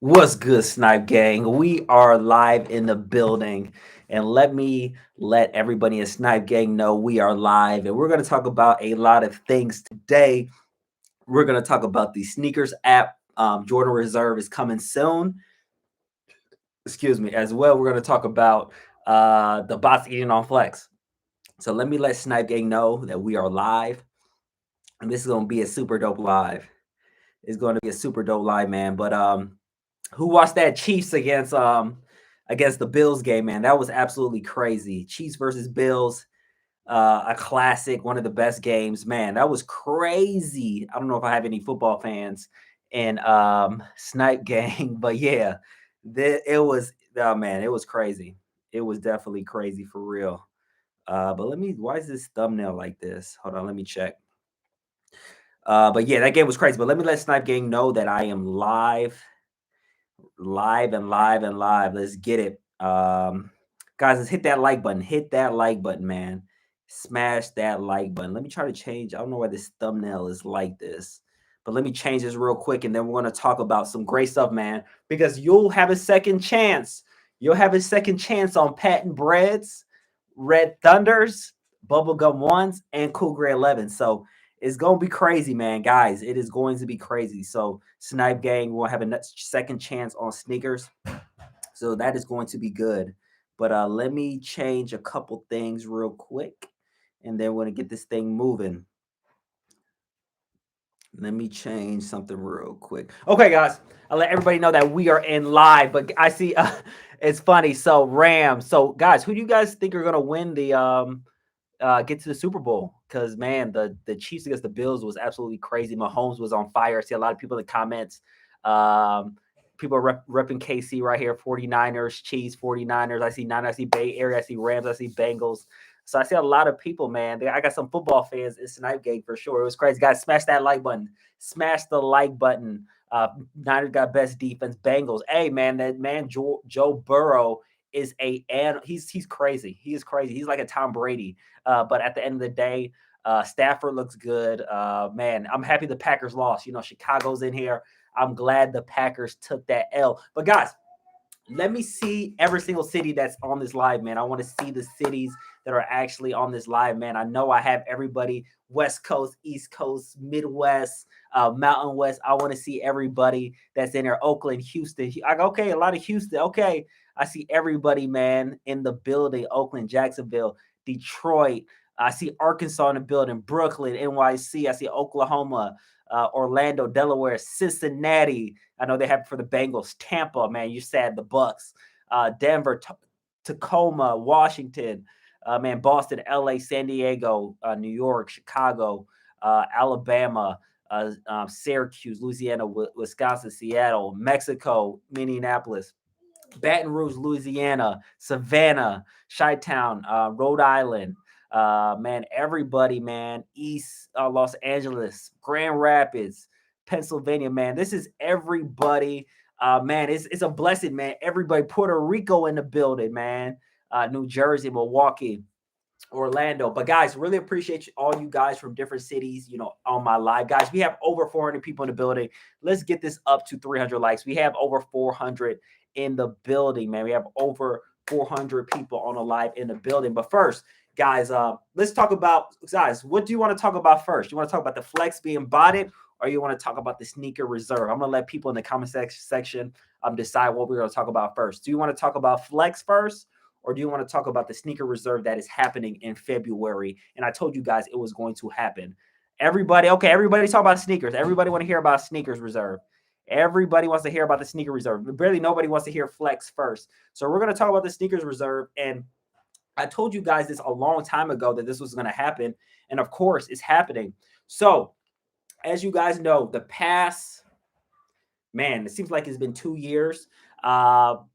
What's good, Snipe Gang? We are live in the building, and let everybody in Snipe Gang know we are live, and we're going to talk about a lot of things today. We're going to talk about the Snkrs app. Jordan Reserve is coming soon. Excuse me. As well, we're going to talk about the bots eating on Flex. So let Snipe Gang know that we are live, and this is going to be a super dope live. It's going to be a super dope live, man. But who watched that Chiefs against the Bills game, man? That was absolutely crazy. Chiefs versus Bills, a classic, one of the best games, man. That was crazy. I don't know if I have any football fans in Snipe Gang, but yeah, it was oh man, it was crazy. It was definitely crazy for real. But why is this thumbnail like this? Hold on, let me check. But yeah, that game was crazy. But let me let Snipe Gang know that I am live. Let's get it. Guys, let's hit that like button. Hit that like button, man. Smash that like button. Let me try to change. I don't know why this thumbnail is like this, but let me change this real quick, and then we're going to talk about some great stuff, man, because you'll have a second chance. You'll have a second chance on Patent Breads, Red Thunders, Bubblegum Ones, and Cool Gray 11. So it's going to be crazy, man. Guys, it is going to be crazy. So Snipe Gang will have a second chance on Snkrs. So that is going to be good. But let me change a couple things real quick, and then we're going to get this thing moving. Let me change something real quick. Okay, guys, I'll let everybody know that we are in live. But I see it's funny. So Rams. So guys, who do you guys think are going to win the get to the Super Bowl? Because man, the Chiefs against the Bills was absolutely crazy. Mahomes was on fire. I see a lot of people in the comments. People are repping KC right here. 49ers, Chiefs, 49ers. I see I see Bay Area. I see Rams. I see Bengals. So I see a lot of people, man. I got some football fans in Snipe Gang for sure. It was crazy. Guys, smash that like button. Smash the like button. Niners got best defense. Bengals. Hey, man, that man Joe Burrow is he's crazy. He is crazy. He's like a Tom Brady. But at the end of the day, Stafford looks good. Man, I'm happy the Packers lost. You know, Chicago's in here. I'm glad the Packers took that L. But guys, let me see every single city that's on this live, man. I want to see the cities that are actually on this live, man. I know I have everybody West Coast, East Coast, Midwest, Mountain West. I want to see everybody that's in there. Oakland, Houston. Okay, a lot of Houston. Okay, I see everybody, man, in the building. Oakland, Jacksonville, Detroit. I see Arkansas in the building. Brooklyn, NYC. I see Oklahoma, Orlando, Delaware, Cincinnati. I know they have it for the Bengals. Tampa, man, you said the Bucks. Denver, Tacoma, Washington, man, Boston, LA, San Diego, New York, Chicago, Alabama, Syracuse, Louisiana, Wisconsin, Seattle, Mexico, Minneapolis, Baton Rouge, Louisiana, Savannah, Chi-Town, Rhode Island, man, everybody, man, East Los Angeles, Grand Rapids, Pennsylvania, man. This is everybody. Man, it's a blessing, man. Everybody, Puerto Rico in the building, man. New Jersey, Milwaukee, Orlando. But guys, really appreciate all you guys from different cities, you know, on my live. Guys, we have over 400 people in the building. Let's get this up to 300 likes. We have over 400 in the building, man. We have over 400 people on a live in the building. But first, guys, let's talk about, guys, what do you want to talk about first? You want to talk about the flex being botted, or you want to talk about the sneaker reserve? I'm going to let people in the comment section decide what we're going to talk about first. Do you want to talk about flex first, or do you want to talk about the sneaker reserve that is happening in February? And I told you guys it was going to happen. Everybody talk about sneakers. Everybody want to hear about sneakers reserve. Everybody wants to hear about the sneaker reserve. Barely nobody wants to hear flex first. So we're going to talk about the sneakers reserve. And I told you guys this a long time ago that this was going to happen. And of course, it's happening. So as you guys know, the past, man, it seems like it's been 2 years.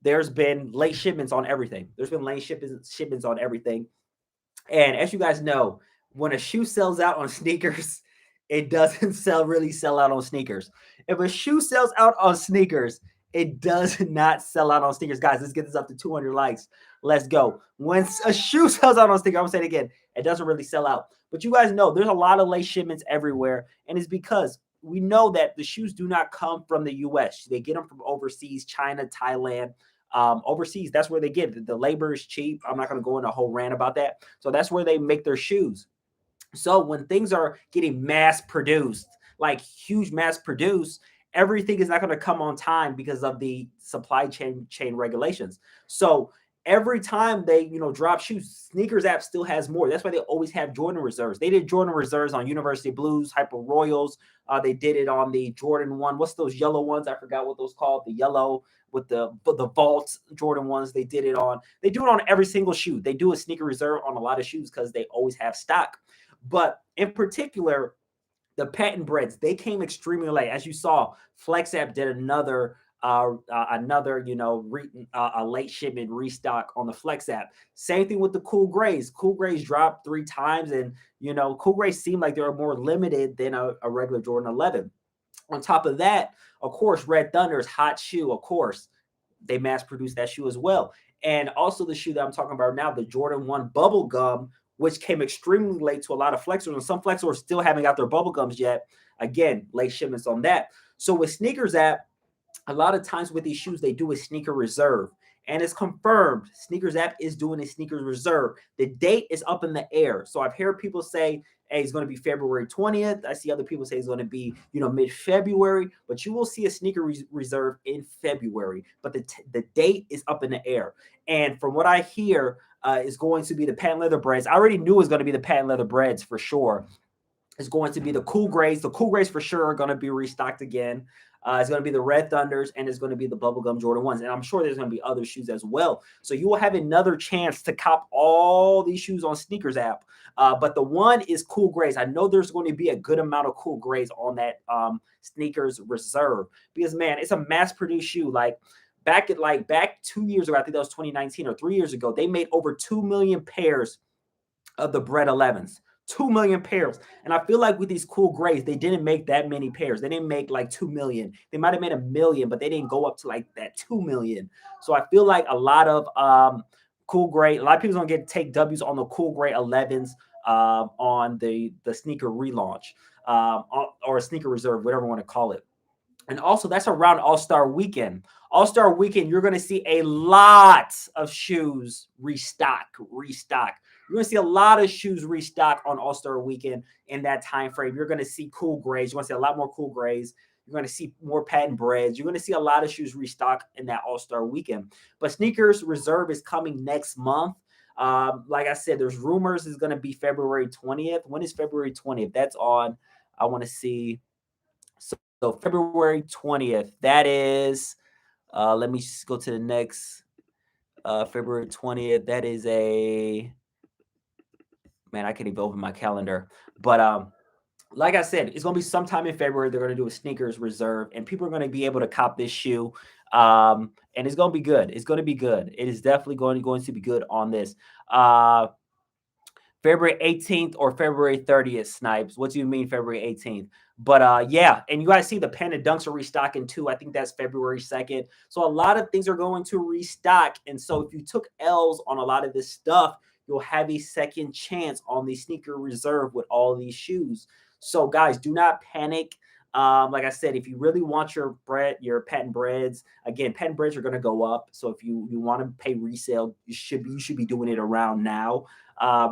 There's been late shipments on everything. There's been late shipments on everything. And as you guys know, when a shoe sells out on sneakers, it doesn't really sell out on sneakers. If a shoe sells out on sneakers, it does not sell out on sneakers. Guys, let's get this up to 200 likes. Let's go. When a shoe sells out on sneakers, I'm going to say it again, it doesn't really sell out. But you guys know there's a lot of late shipments everywhere. And it's because we know that the shoes do not come from the U.S. They get them from overseas, China, Thailand. Overseas, that's where they get it. The labor is cheap. I'm not going to go into a whole rant about that. So that's where they make their shoes. So when things are getting mass produced, like huge mass produced, everything is not going to come on time because of the supply chain regulations. So every time they drop shoes, Snkrs app still has more. That's why they always have Jordan reserves. They did Jordan reserves on University Blues, Hyper Royals. They did it on the Jordan one. What's those yellow ones? I forgot what those called. The yellow with the vault Jordan ones. They did it on. They do it on every single shoe. They do a sneaker reserve on a lot of shoes because they always have stock. But in particular, the patent breads, they came extremely late. As you saw, FlexApp did another a late shipment restock on the FlexApp. Same thing with the Cool Grays. Cool Grays dropped 3 times, and Cool Grays seemed like they were more limited than a regular Jordan 11. On top of that, of course, Red Thunder's hot shoe, of course, they mass produced that shoe as well. And also the shoe that I'm talking about now, the Jordan 1 Bubble Gum, which came extremely late to a lot of flexors, and some flexors still haven't got their bubble gums yet. Again, late shipments on that. So with Snkrs app, a lot of times with these shoes, they do a sneaker reserve. And it's confirmed. Snkrs app is doing a sneakers reserve. The date is up in the air. So I've heard people say, hey, it's going to be February 20th. I see other people say it's going to be, mid-February. But you will see a sneaker reserve in February. But the date is up in the air. And from what I hear, is going to be the patent leather breads. I already knew it was going to be the patent leather breads for sure. It's going to be the Cool Grays. The Cool Grays for sure are going to be restocked again. It's going to be the Red Thunders, and it's going to be the Bubblegum Jordan 1s. And I'm sure there's going to be other shoes as well. So you will have another chance to cop all these shoes on Snkrs app. But the one is Cool Grays. I know there's going to be a good amount of Cool Grays on that Snkrs reserve because, man, it's a mass-produced shoe. Back 2 years ago, I think that was 2019 or 3 years ago, they made over 2 million pairs of the Bread 11s. 2 million pairs. And I feel like with these Cool Grays, they didn't make that many pairs. They didn't make like 2 million. They might have made 1 million, but they didn't go up to like that 2 million. So I feel like a lot of Cool Gray, a lot of people going to take W's on the Cool Gray 11s on the sneaker relaunch or sneaker reserve, whatever you want to call it. And also, that's around All-Star Weekend. All-Star Weekend, you're going to see a lot of shoes restock. You're going to see a lot of shoes restock on All-Star Weekend in that time frame. You're going to see Cool Grays. You're going to see a lot more Cool Grays. You're going to see more patent breads. You're going to see a lot of shoes restock in that All-Star Weekend. But Snkrs Reserve is coming next month. Like I said, there's rumors it's going to be February 20th. When is February 20th? That's on, I want to see. So February 20th, that is, let me just go to the next, February 20th. That is man, I can't even open my calendar. But like I said, it's going to be sometime in February. They're going to do a Snkrs reserve, and people are going to be able to cop this shoe. And it's going to be good. It's going to be good. It is definitely going to be good on this. February 18th or February 30th, Snipes. What do you mean February 18th? But yeah, and you guys see the Panda Dunks are restocking too. I think that's February 2nd. So a lot of things are going to restock. And so if you took L's on a lot of this stuff, you'll have a second chance on the sneaker reserve with all these shoes. So guys, do not panic. Like I said, if you really want your patent breads, again, patent breads are going to go up. So if you want to pay resale, you should be doing it around now.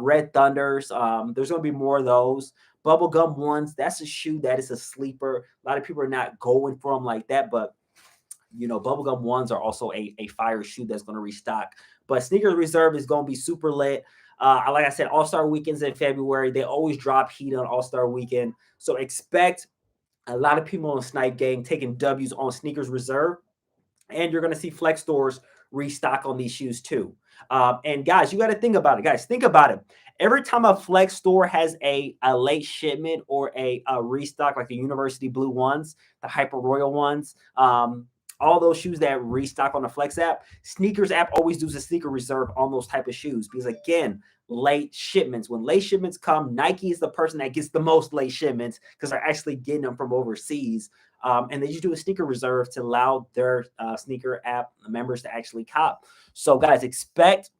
Red Thunders, there's going to be more of those. Bubblegum ones, that's a shoe that is a sleeper. A lot of people are not going for them like that, but bubblegum ones are also a fire shoe that's going to restock. But Snkrs Reserve is going to be super lit. Like I said, All-Star Weekends in February. They always drop heat on All-Star Weekend. So expect a lot of people on Snipe Gang taking W's on Snkrs Reserve. And you're going to see flex stores restock on these shoes too. And guys, you got to think about it. Guys, think about it. Every time a flex store has a late shipment or a restock, like the University Blue ones, the Hyper Royal ones, all those shoes that restock on the Flex app, Snkrs app always does a sneaker reserve on those type of shoes because, again, late shipments. When late shipments come, Nike is the person that gets the most late shipments because they're actually getting them from overseas. And they just do a sneaker reserve to allow their sneaker app members to actually cop. So, guys, expect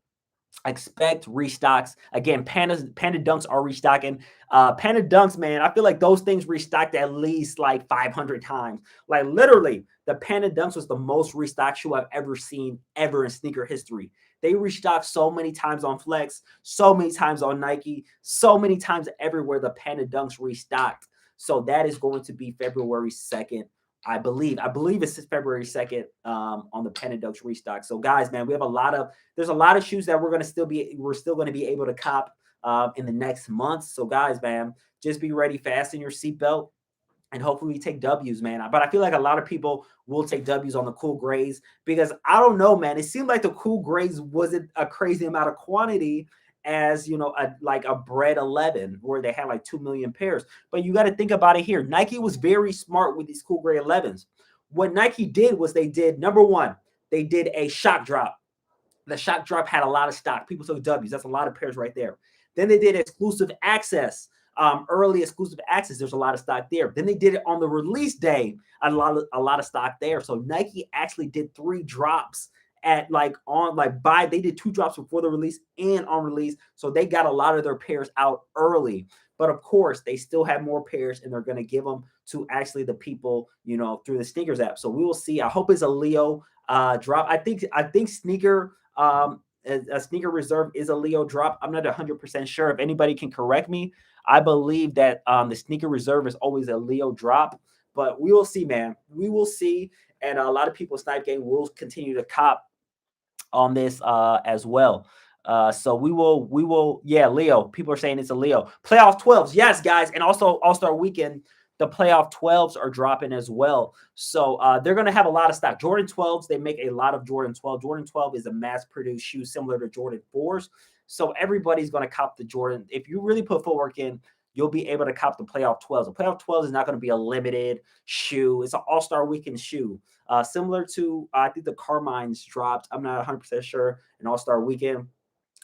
expect restocks again. Panda Dunks are restocking. Panda Dunks, man, I feel like those things restocked at least like 500 times. Like literally, the Panda Dunks was the most restocked shoe I've ever seen ever in sneaker history. They restocked so many times on Flex, so many times on Nike, so many times everywhere. The Panda Dunks restocked. So that is going to be February 2nd. I believe it's February 2nd on the Panda Dunks restock. So guys, man, we have a lot of there's a lot of shoes that we're still going to be able to cop in the next month. So guys, man, just be ready, fasten your seatbelt, and hopefully we take W's, man. But I feel like a lot of people will take W's on the cool grays because I don't know, man. It seemed like the cool grays wasn't a crazy amount of quantity as like a bread 11 where they had like 2 million pairs. But you got to think about it here. Nike was very smart with these cool gray 11s. What Nike did was they did number one, they did a shock drop. The shock drop had a lot of stock. People took W's. That's a lot of pairs right there. Then they did exclusive access, early exclusive access. There's a lot of stock there. Then they did it on the release day. A lot of stock there. So Nike actually did 3 drops at they did 2 drops before the release and on release. So they got a lot of their pairs out early. But of course, they still have more pairs, and they're going to give them to actually the people, through the Snkrs app. So we will see. I hope it's a Leo drop. I think a sneaker reserve is a Leo drop. I'm not 100% sure. If anybody can correct me, I believe that the sneaker reserve is always a Leo drop, but we will see, man. We will see, and a lot of people Snipe Gang will continue to cop on this as well. So yeah, Leo. People are saying it's a Leo. Playoff 12s, yes, guys, and also All-Star Weekend. The playoff 12s are dropping as well. So they're going to have a lot of stock. Jordan 12s, they make a lot of Jordan 12. Jordan 12 is a mass-produced shoe similar to Jordan 4s. So everybody's going to cop the Jordan. If you really put footwork in, you'll be able to cop the playoff 12s. The playoff 12 is not going to be a limited shoe. It's an all-star weekend shoe. Similar to, I think the Carmine's dropped. I'm not 100% sure, an all-star weekend.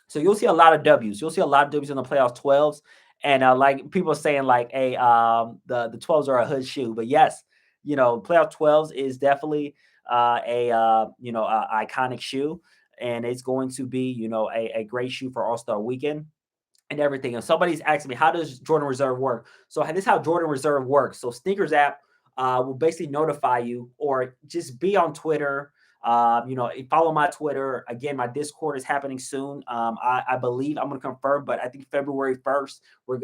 So you'll see a lot of W's. You'll see a lot of W's in the playoff 12s. And like people are saying, like, hey, the 12s are a hood shoe. But yes, playoff 12s is definitely a iconic shoe. And it's going to be, a great shoe for All-Star Weekend and everything. And somebody's asking me, how does Jordan Reserve work? So this is how Jordan Reserve works. So Snkrs app will basically notify you, or just be on Twitter. Follow my Twitter. Again, my Discord is happening soon. I believe, I'm going to confirm, but I think February 1st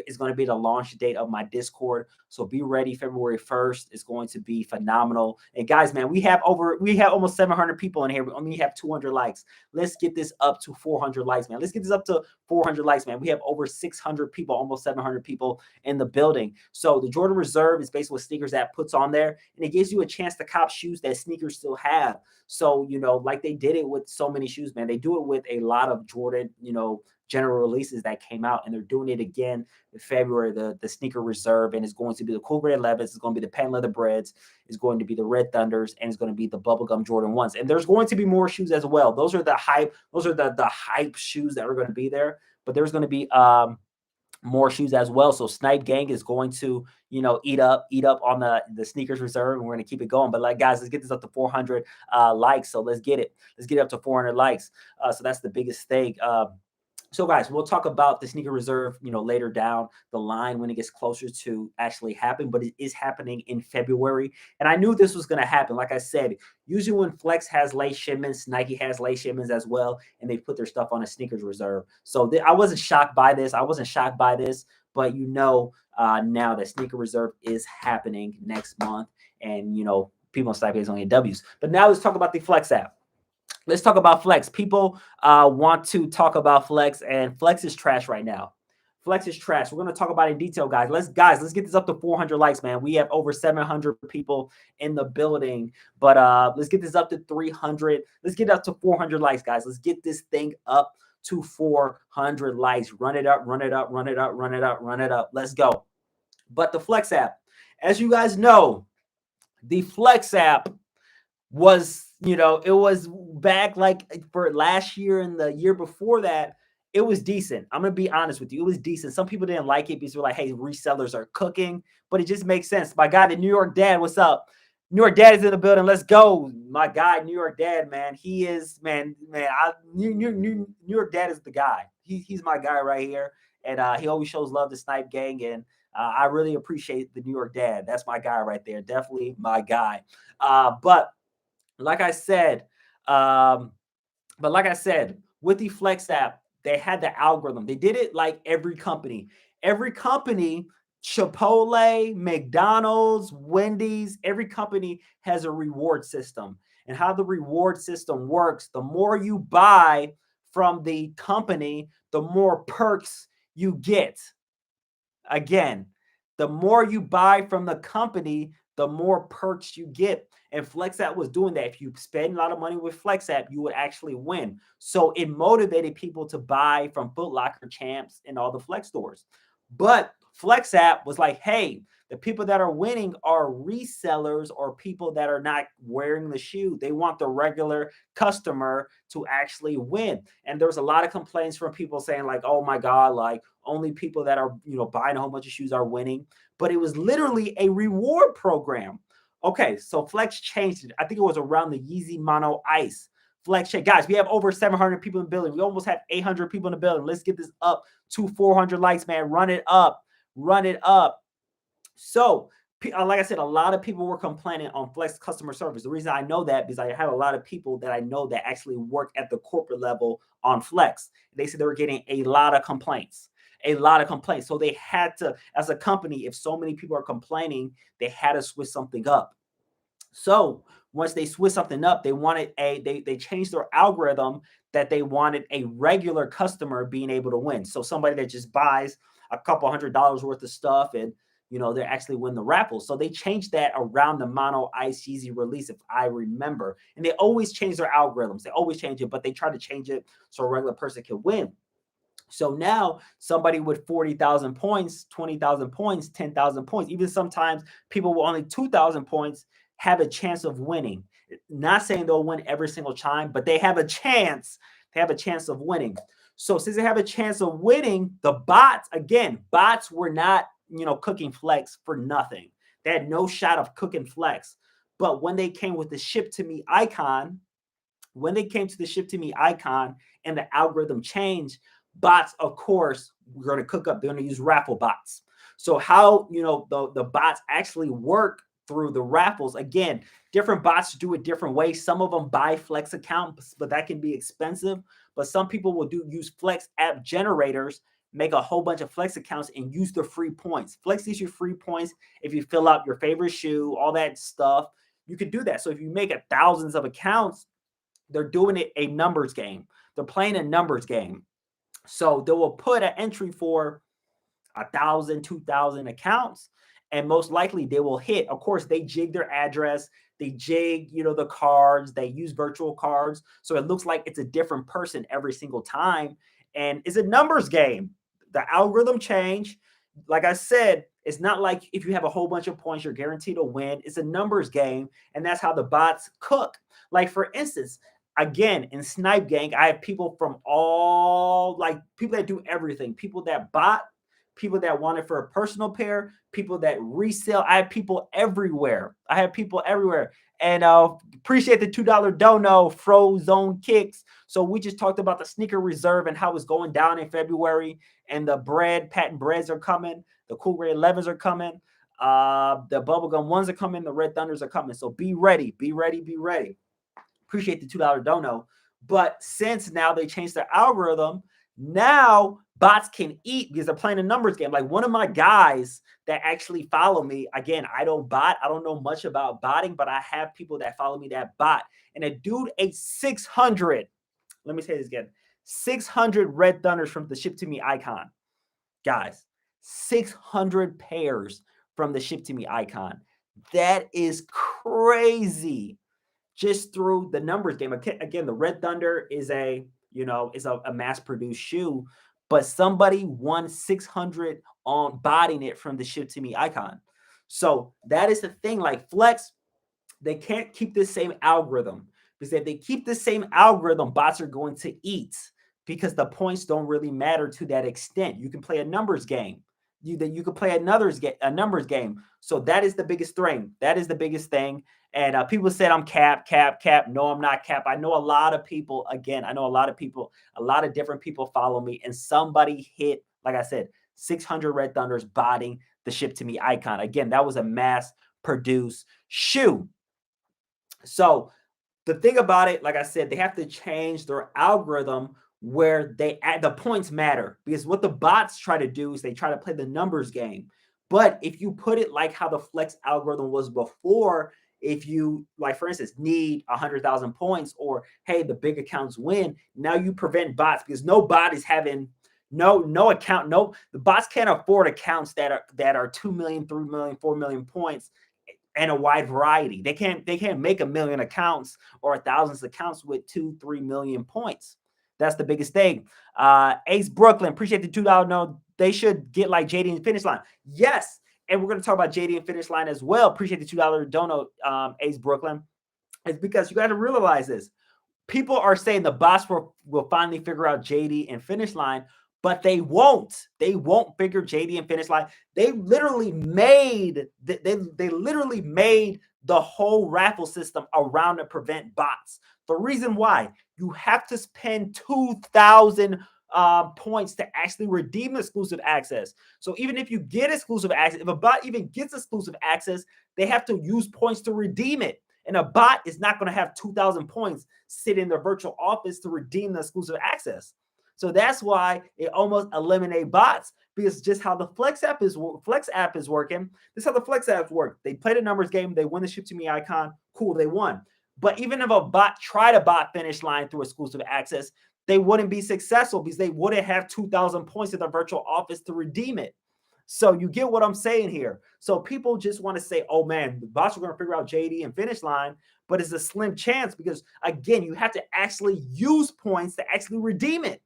is going to be the launch date of my Discord. So be ready. February 1st is going to be phenomenal. And guys, man, we have almost 700 people in here. We only have 200 likes. Let's get this up to 400 likes, man. Let's get this up to 400 likes, man. We have over 600 people, almost 700 people in the building. So the Jordan Reserve is basically what Snkrs app puts on there, and it gives you a chance to cop shoes that sneakers still have. So, like they did it with so many shoes, man. They do it with a lot of Jordan, general releases that came out, and they're doing it again in February, the sneaker reserve, and it's going to be the cool gray 11s, it's going to be the patent leather breads, it's going to be the red thunders, and it's going to be the bubblegum Jordan 1s. And there's going to be more shoes as well. Those are the hype shoes that are going to be there, but there's going to be more shoes as well. So Snipe Gang is going to, eat up on the Snkrs reserve, and we're going to keep it going. But like, guys, let's get this up to 400 likes. So let's get it up to 400 likes. So that's the biggest thing. So guys, we'll talk about the sneaker reserve, later down the line when it gets closer to actually happen, but it is happening in February. And I knew this was going to happen. Like I said, usually when Flex has late shipments, Nike has late shipments as well, and they put their stuff on a sneakers reserve. So I wasn't shocked by this. But now that sneaker reserve is happening next month, and people on Snipe is only W's. But now let's talk about the Flex app. Let's talk about Flex. People want to talk about Flex, and Flex is trash right now. Flex is trash. We're going to talk about it in detail, guys. Let's get this up to 400 likes, man. We have over 700 people in the building, but let's get this up to 300. Let's get up to 400 likes, guys. Let's get this thing up to 400 likes. Run it up, run it up, run it up, run it up, run it up. Let's go. But the Flex app, as you guys know, the Flex app was, it was back like for last year and the year before that, it was decent. I'm going to be honest with you. It was decent. Some people didn't like it because they're like, hey, resellers are cooking, but it just makes sense. My guy, the New York Dad, what's up? New York Dad is in the building. Let's go. My guy, New York Dad, man. He is, man. New York Dad is the guy. He's my guy right here. And he always shows love to Snipe Gang. And I really appreciate the New York Dad. That's my guy right there. Definitely my guy. But like I said, um, with the Flex app, they had the algorithm. They did it like every company. Every company, Chipotle, McDonald's, Wendy's, every company has a reward system. And how the reward system works, the more you buy from the company, the more perks you get. Again, the more you buy from the company, the more perks you get. And FlexApp was doing that. If you spend a lot of money with FlexApp, you would actually win. So it motivated people to buy from Foot Locker, Champs, and all the Flex stores. But FlexApp was like, hey, the people that are winning are resellers or people that are not wearing the shoe. They want the regular customer to actually win. And there's a lot of complaints from people saying like, oh my God, like only people that are, buying a whole bunch of shoes are winning. But it was literally a reward program. Okay, so Flex changed it. I think it was around the Yeezy Mono Ice. Flex check. Guys, we have over 700 people in the building. We almost have 800 people in the building. Let's get this up to 400 likes, man. Run it up. Run it up. So, like I said, a lot of people were complaining on Flex customer service. The reason I know that because I have a lot of people that I know that actually work at the corporate level on Flex. They said they were getting a lot of complaints. So they had to, as a company, if so many people are complaining, they had to switch something up. So once they switched something up, they changed their algorithm that they wanted a regular customer being able to win. So somebody that just buys a couple $100 worth of stuff and they actually win the raffle. So they changed that around the Mono Ice Yeezy release, if I remember. And they always change their algorithms. They always change it, but they try to change it so a regular person can win. So now somebody with 40,000 points, 20,000 points, 10,000 points, even sometimes people with only 2,000 points have a chance of winning. Not saying they'll win every single time, but they have a chance. They have a chance of winning. So since they have a chance of winning, the bots were not, cooking Flex for nothing. They had no shot of cooking Flex. But when they came with the ship to me icon, and the algorithm changed, bots, of course, we're going to cook up. They're going to use raffle bots. So how, the bots actually work through the raffles. Again, different bots do it different ways. Some of them buy Flex accounts, but that can be expensive. But some people will use Flex app generators, make a whole bunch of Flex accounts and use the free points. Flex gives you free points if you fill out your favorite shoe, all that stuff. You could do that. So if you make thousands of accounts, they're doing it a numbers game. They're playing a numbers game. So they will put an entry for 1,000, 2,000 accounts, and most likely they will hit. Of course, they jig their address, they jig, the cards, they use virtual cards. So it looks like it's a different person every single time. And it's a numbers game. The algorithm change. Like I said, it's not like if you have a whole bunch of points, you're guaranteed to win. It's a numbers game. And that's how the bots cook. Like, for instance, again, in Snipe Gang, I have people from all, like, people that do everything. People that bot, people that want it for a personal pair, people that resell. I have people everywhere. And appreciate the $2 dono, Frozone Kicks. So we just talked about the sneaker reserve and how it's going down in February. And the patent breads are coming. The Cool Grade 11s are coming. The bubblegum ones are coming. The Red Thunders are coming. So be ready. Appreciate the $2 dono. But since now they changed their algorithm, now bots can eat because they're playing a numbers game. Like one of my guys that actually follow me, again, I don't bot. I don't know much about botting, but I have people that follow me that bot. And a dude ate 600. Let me say this again. 600 Red Thunders from the ship to me icon. Guys, 600 pairs from the ship to me icon. That is crazy. Just through the numbers game. Again, the Red Thunder is a mass-produced shoe, but somebody won 600 on botting it from the ship to me icon. So that is the thing. Like Flex, they can't keep the same algorithm because if they keep the same algorithm, bots are going to eat because the points don't really matter to that extent. You can play a numbers game. that you could play a numbers game. So that is the biggest thing. That is the biggest thing. And people said I'm cap. No, I'm not cap. I know a lot of people. Again, I know a lot of people. A lot of different people follow me, and somebody hit, like I said, 600 Red Thunders botting the ship to me icon. Again, that was a mass produced shoe. So the thing about it, like I said, they have to change their algorithm where they add the points matter, because what the bots try to do is they try to play the numbers game. But if you put it like how the flex algorithm was before, if you, like, for instance, need 100,000 points, or hey, the big accounts win, now you prevent bots, because no bot is having no account. No, the bots can't afford accounts that are 2 million, 3 million, 4 million points and a wide variety. They can't make a million accounts or thousands of accounts with 2-3 million points. That's the biggest thing. Ace Brooklyn, appreciate the $2. No, they should get like JD and Finish Line. Yes, and we're going to talk about JD and Finish Line as well. Appreciate the $2 dono, Ace Brooklyn. It's because you got to realize this. People are saying the bots will finally figure out JD and Finish Line, but they won't. They won't figure JD and Finish Line. They literally made the whole raffle system around to prevent bots. The reason why, you have to spend 2,000 points to actually redeem exclusive access. So even if you get exclusive access, if a bot even gets exclusive access, they have to use points to redeem it. And a bot is not going to have 2,000 points sit in their virtual office to redeem the exclusive access. So that's why it almost eliminates bots, because just how the Flex app is working. This is how the Flex apps work. They play the numbers game. They win the ship to me icon. Cool, they won. But even if a bot tried to bot Finish Line through exclusive access, they wouldn't be successful, because they wouldn't have 2,000 points in the virtual office to redeem it. So you get what I'm saying here. So people just want to say, oh man, the bots are going to figure out JD and Finish Line, but it's a slim chance, because again, you have to actually use points to actually redeem it.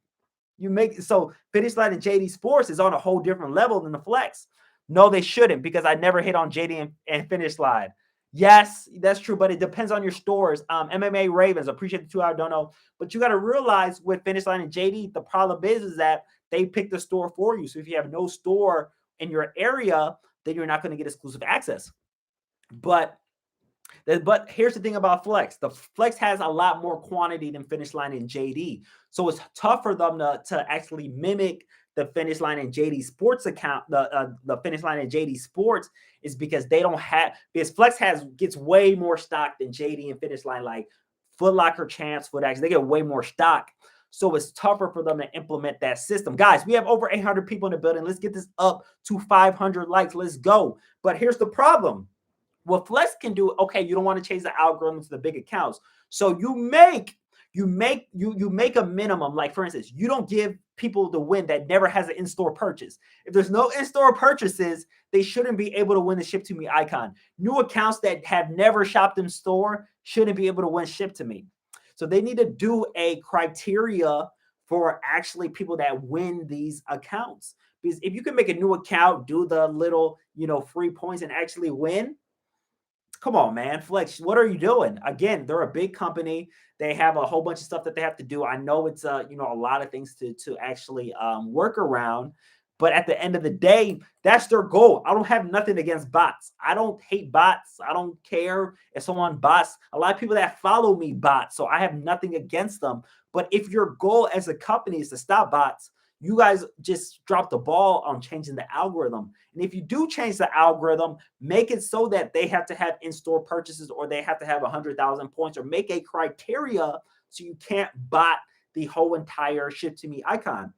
So Finish Line and JD Sports is on a whole different level than the Flex. No, they shouldn't, because I never hit on JD and Finish Line. Yes, that's true, but it depends on your stores. MMA Ravens, appreciate the $2 dono. But you got to realize with Finish Line and JD, the problem is that they pick the store for you. So if you have no store in your area, then you're not going to get exclusive access. But here's the thing about Flex. The Flex has a lot more quantity than Finish Line and JD. So it's tough for them to actually mimic the Finish Line and JD Sports account. The Finish Line and JD Sports is because they don't have, because Flex gets way more stock than JD and Finish Line, like Foot Locker, Champs, Foot Action. They get way more stock. So it's tougher for them to implement that system. Guys, we have over 800 people in the building. Let's get this up to 500 likes. Let's go. But here's the problem. What Flex can do, okay, you don't want to change the algorithm to the big accounts. So you make a minimum. Like, for instance, you don't give people the win that never has an in-store purchase. If there's no in-store purchases, they shouldn't be able to win the ship to me icon. New accounts that have never shopped in store shouldn't be able to win ship to me. So they need to do a criteria for actually people that win these accounts. Because if you can make a new account, do the little, free points and actually win, come on, man. Flex, what are you doing? Again, they're a big company. They have a whole bunch of stuff that they have to do. I know it's a lot of things to actually work around. But at the end of the day, that's their goal. I don't have nothing against bots. I don't hate bots. I don't care if someone bots. A lot of people that follow me bots, so I have nothing against them. But if your goal as a company is to stop bots, you guys just dropped the ball on changing the algorithm. And if you do change the algorithm, make it so that they have to have in-store purchases, or they have to have 100,000 points, or make a criteria so you can't bot the whole entire ship to me icon.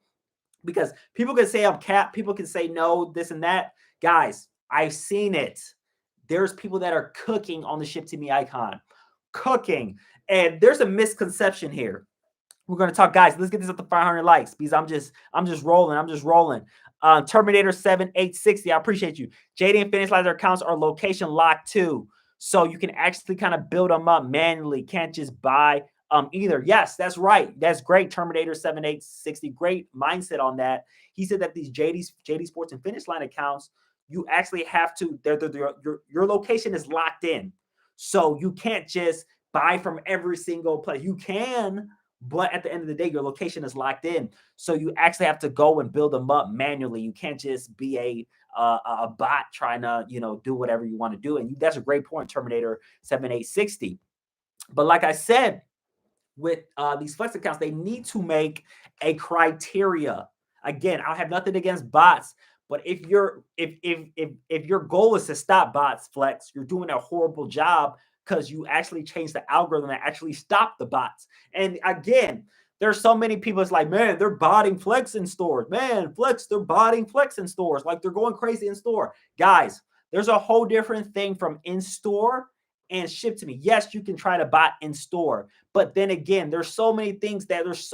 Because people can say I'm capped, people can say no, this and that. Guys, I've seen it. There's people that are cooking on the ship to me icon. Cooking. And there's a misconception here. We're going to talk, guys. Let's get this up to 500 likes, because I'm just rolling. Terminator 7860, I appreciate you. JD and Finish Line, their accounts are location locked too. So you can actually kind of build them up manually. Can't just buy either. Yes, that's right. That's great. Terminator 7860, great mindset on that. He said that these JD Sports and Finish Line accounts, you actually have to, your location is locked in. So you can't just buy from every single place. You can, but at the end of the day, your location is locked in. So you actually have to go and build them up manually. You can't just be a bot trying to, do whatever you want to do. And that's a great point, Terminator 7860. But like I said, with these flex accounts, they need to make a criteria. Again, I have nothing against bots, but if your goal is to stop bots, flex, you're doing a horrible job because you actually changed the algorithm that actually stopped the bots. And again, there's so many people. It's like, man, they're botting flex in stores. Man, flex, they're botting flex in stores. Like they're going crazy in store. Guys, there's a whole different thing from in store and ship to me. Yes, you can try to bot in store, but then again, there's so many things that is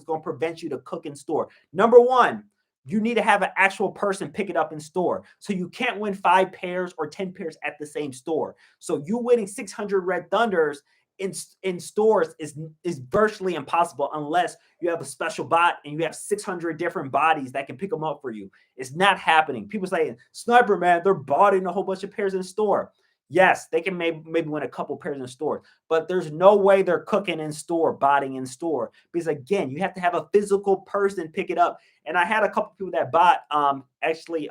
going to prevent you to cook in store. Number one, you need to have an actual person pick it up in store. So you can't win 5 pairs or 10 pairs at the same store. So you winning 600 Red Thunders in stores is virtually impossible unless you have a special bot and you have 600 different bodies that can pick them up for you. It's not happening. People saying, Sniper, man, they're botting a whole bunch of pairs in store. Yes, they can maybe win a couple pairs in store, but there's no way they're cooking in store, botting in store. Because again, you have to have a physical person pick it up. And I had a couple people that bot actually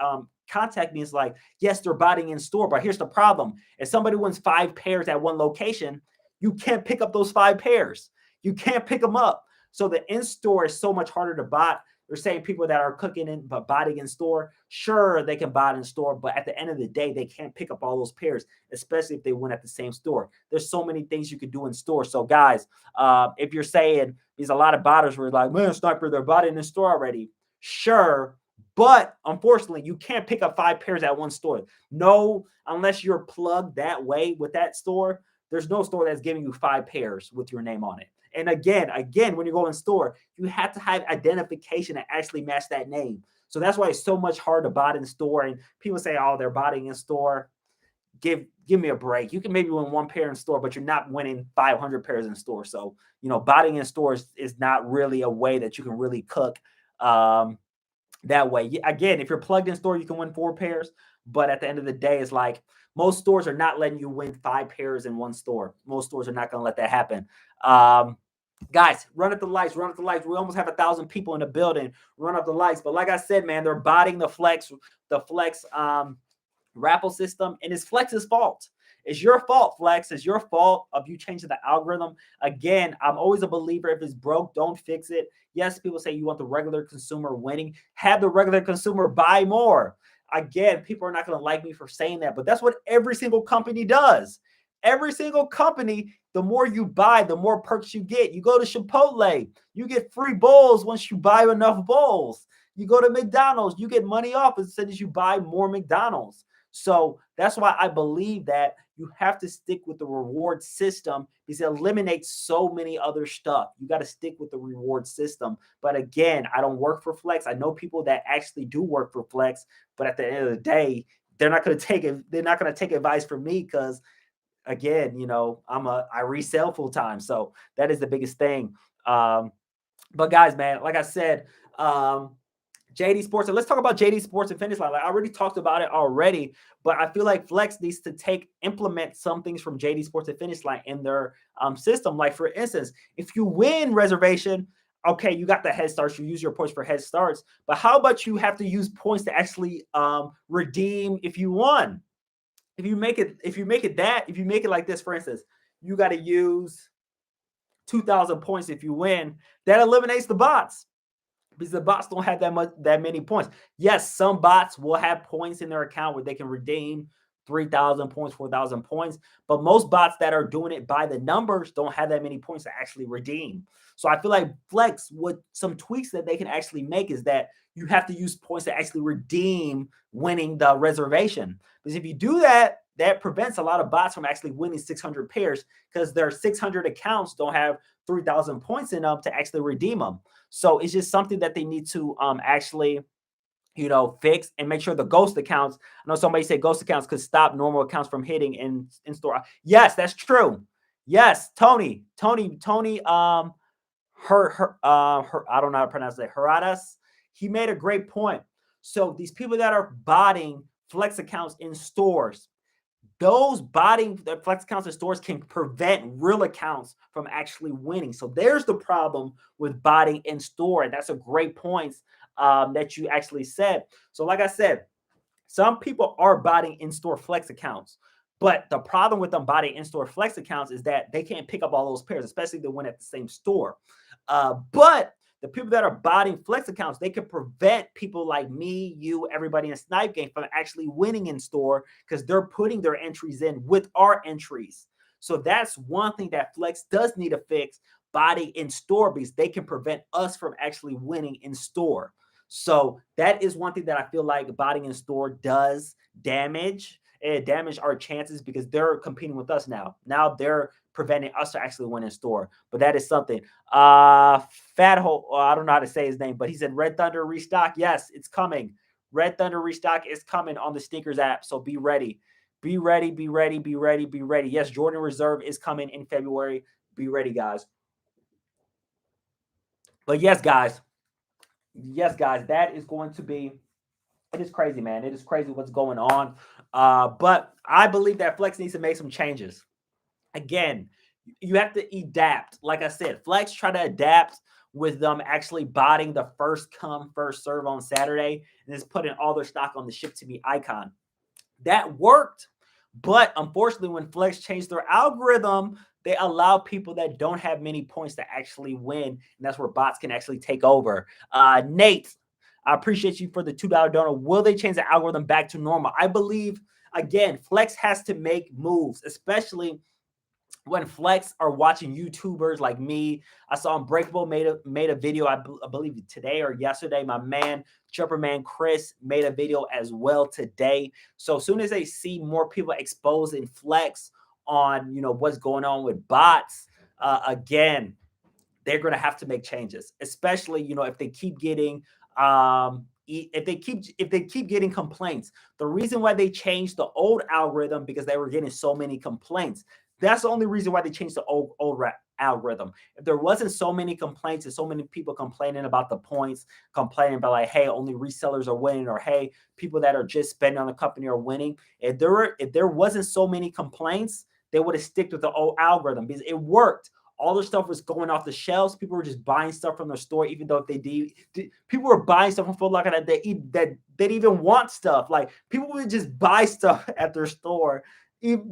contact me. It's like, yes, they're botting in store, but here's the problem. If somebody wins 5 pairs at one location, you can't pick up those 5 pairs. You can't pick them up. So the in-store is so much harder to bot. They're saying people that are cooking in but botting in store, sure, they can bot in store, but at the end of the day, they can't pick up all those pairs, especially if they win at the same store. There's so many things you could do in store. So guys, if you're saying there's a lot of botters were like, man, Sniper, they're botting in store already. Sure, but unfortunately, you can't pick up 5 pairs at one store. No, unless you're plugged that way with that store, there's no store that's giving you 5 pairs with your name on it. And again, when you go in store, you have to have identification that actually match that name. So that's why it's so much hard to bot in store. And people say, oh, they're botting in store. Give me a break. You can maybe win 1 pair in store, but you're not winning 500 botting in store. So, botting in stores is not really a way that you can really cook that way. Again, if you're plugged in store, you can win 4 pairs. But at the end of the day, it's like most stores are not letting you win 5 pairs in one store. Most stores are not going to let that happen. Guys, run up the lights. We almost have 1,000 people in the building. Run up the lights. But like I said, man, they're botting the flex raffle system, and it's Flex's fault. It's your fault, Flex. It's your fault of you changing the algorithm. Again, I'm always a believer, if it's broke, don't fix it. Yes, people say you want the regular consumer winning. Have the regular consumer buy more. Again, people are not going to like me for saying that, but that's what every single company does. Every single company, the more you buy, the more perks you get. You go to Chipotle, you get free bowls once you buy enough bowls. You go to McDonald's, you get money off as soon as you buy more McDonald's. So that's why I believe that you have to stick with the reward system because it eliminates so many other stuff. You got to stick with the reward system. But again, I don't work for Flex. I know people that actually do work for Flex, but at the end of the day, they're not going to take it. They're not going to take advice from me because again, I resell full time. So that is the biggest thing. But guys, man, like I said, JD Sports. And let's talk about JD Sports and Finish Line. Like I already talked about it already, but I feel like Flex needs to implement some things from JD Sports and Finish Line in their system. Like for instance, if you win reservation, okay, you got the head starts. You use your points for head starts, but how about you have to use points to actually redeem if you won? If you make it like this, for instance, you got to use 2,000 points if you win. That eliminates the bots because the bots don't have that many points. Yes, some bots will have points in their account where they can redeem 3,000 points, 4,000 points, but most bots that are doing it by the numbers don't have that many points to actually redeem. So I feel like Flex, with some tweaks that they can actually make, is that you have to use points to actually redeem winning the reservation. Because if you do that, that prevents a lot of bots from actually winning 600 pairs because their 600 accounts don't have 3,000 points in them to actually redeem them. So it's just something that they need to actually, fix and make sure the ghost accounts. I know somebody said ghost accounts could stop normal accounts from hitting in store. Yes, that's true. Yes, Tony, I don't know how to pronounce it. Heradas. He made a great point. So these people that are botting Flex accounts in stores, those botting the flex accounts in stores can prevent real accounts from actually winning. So there's the problem with botting in store. And that's a great point that you actually said. So like I said, some people are botting in-store flex accounts, but the problem with them botting in-store flex accounts is that they can't pick up all those pairs, especially the one at the same store. But the people that are botting flex accounts, they can prevent people like me, you, everybody in Snipe Game from actually winning in store because they're putting their entries in with our entries. So that's one thing that Flex does need to fix, botting in store, because they can prevent us from actually winning in store. So that is one thing that I feel like botting in store does damage. It damage our chances because they're competing with us now. Now they're preventing us to actually win in store. But that is something. Fat Hole, I don't know how to say his name, but he said Red Thunder restock. Yes, it's coming. Red Thunder restock is coming on the Snkrs app. So be ready. Be ready, be ready, be ready, be ready. Yes, Jordan Reserve is coming in February. Be ready, guys. But yes, guys. Yes, guys, that is going to be, it is crazy, man. It is crazy what's going on. But I believe that Flex needs to make some changes. Again, you have to adapt. Like I said, Flex try to adapt with them actually botting the first come, first serve on Saturday and just putting all their stock on the ship to be icon. That worked. But unfortunately, when Flex changed their algorithm, they allow people that don't have many points to actually win. And that's where bots can actually take over. Nate, I appreciate you for the $2 donor. Will they change the algorithm back to normal? I believe, again, Flex has to make moves, especially when Flex are watching YouTubers like me. I saw Unbreakable made a video, I believe today or yesterday. My man, Chopperman Chris, made a video as well today. So as soon as they see more people exposing Flex on, what's going on with bots, again, they're going to have to make changes, especially, if they keep getting if they keep getting complaints. The reason why they changed the old algorithm because they were getting so many complaints. That's the only reason why they changed the old algorithm. If there wasn't so many complaints and so many people complaining about the points, complaining about like, hey, only resellers are winning, or hey, people that are just spending on the company are winning. If there wasn't so many complaints, they would have sticked with the old algorithm because it worked. All their stuff was going off the shelves. People were just buying stuff from their store, even though if they did, people were buying stuff from Foot Locker that they didn't even want stuff. Like people would just buy stuff at their store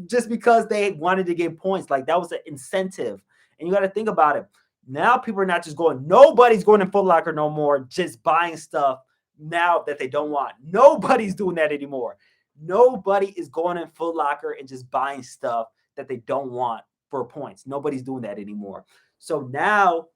just because they wanted to get points. Like that was an incentive. And you got to think about it. Now people are not just going, nobody's going to Foot Locker no more, just buying stuff now that they don't want. Nobody's doing that anymore. Nobody is going in Foot Locker and just buying stuff that they don't want for points. Nobody's doing that anymore. So now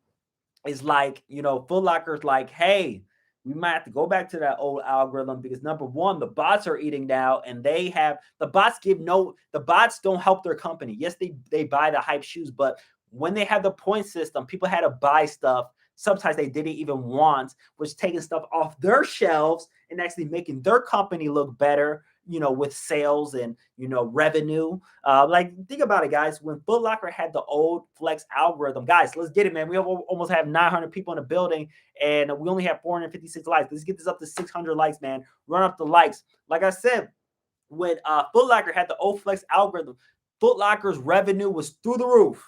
it's like, Foot Locker's like, hey, we might have to go back to that old algorithm because number one, the bots are eating now, and the bots don't help their company. Yes, they buy the hype shoes, but when they have the point system, people had to buy stuff. Sometimes they didn't even want, which taking stuff off their shelves and actually making their company look better, with sales and, revenue. Like, think about it, guys. When Foot Locker had the old Flex algorithm, guys, let's get it, man. We almost have 900 people in the building, and we only have 456 likes. Let's get this up to 600 likes, man. Run up the likes. Like I said, when Foot Locker had the old Flex algorithm, Foot Locker's revenue was through the roof.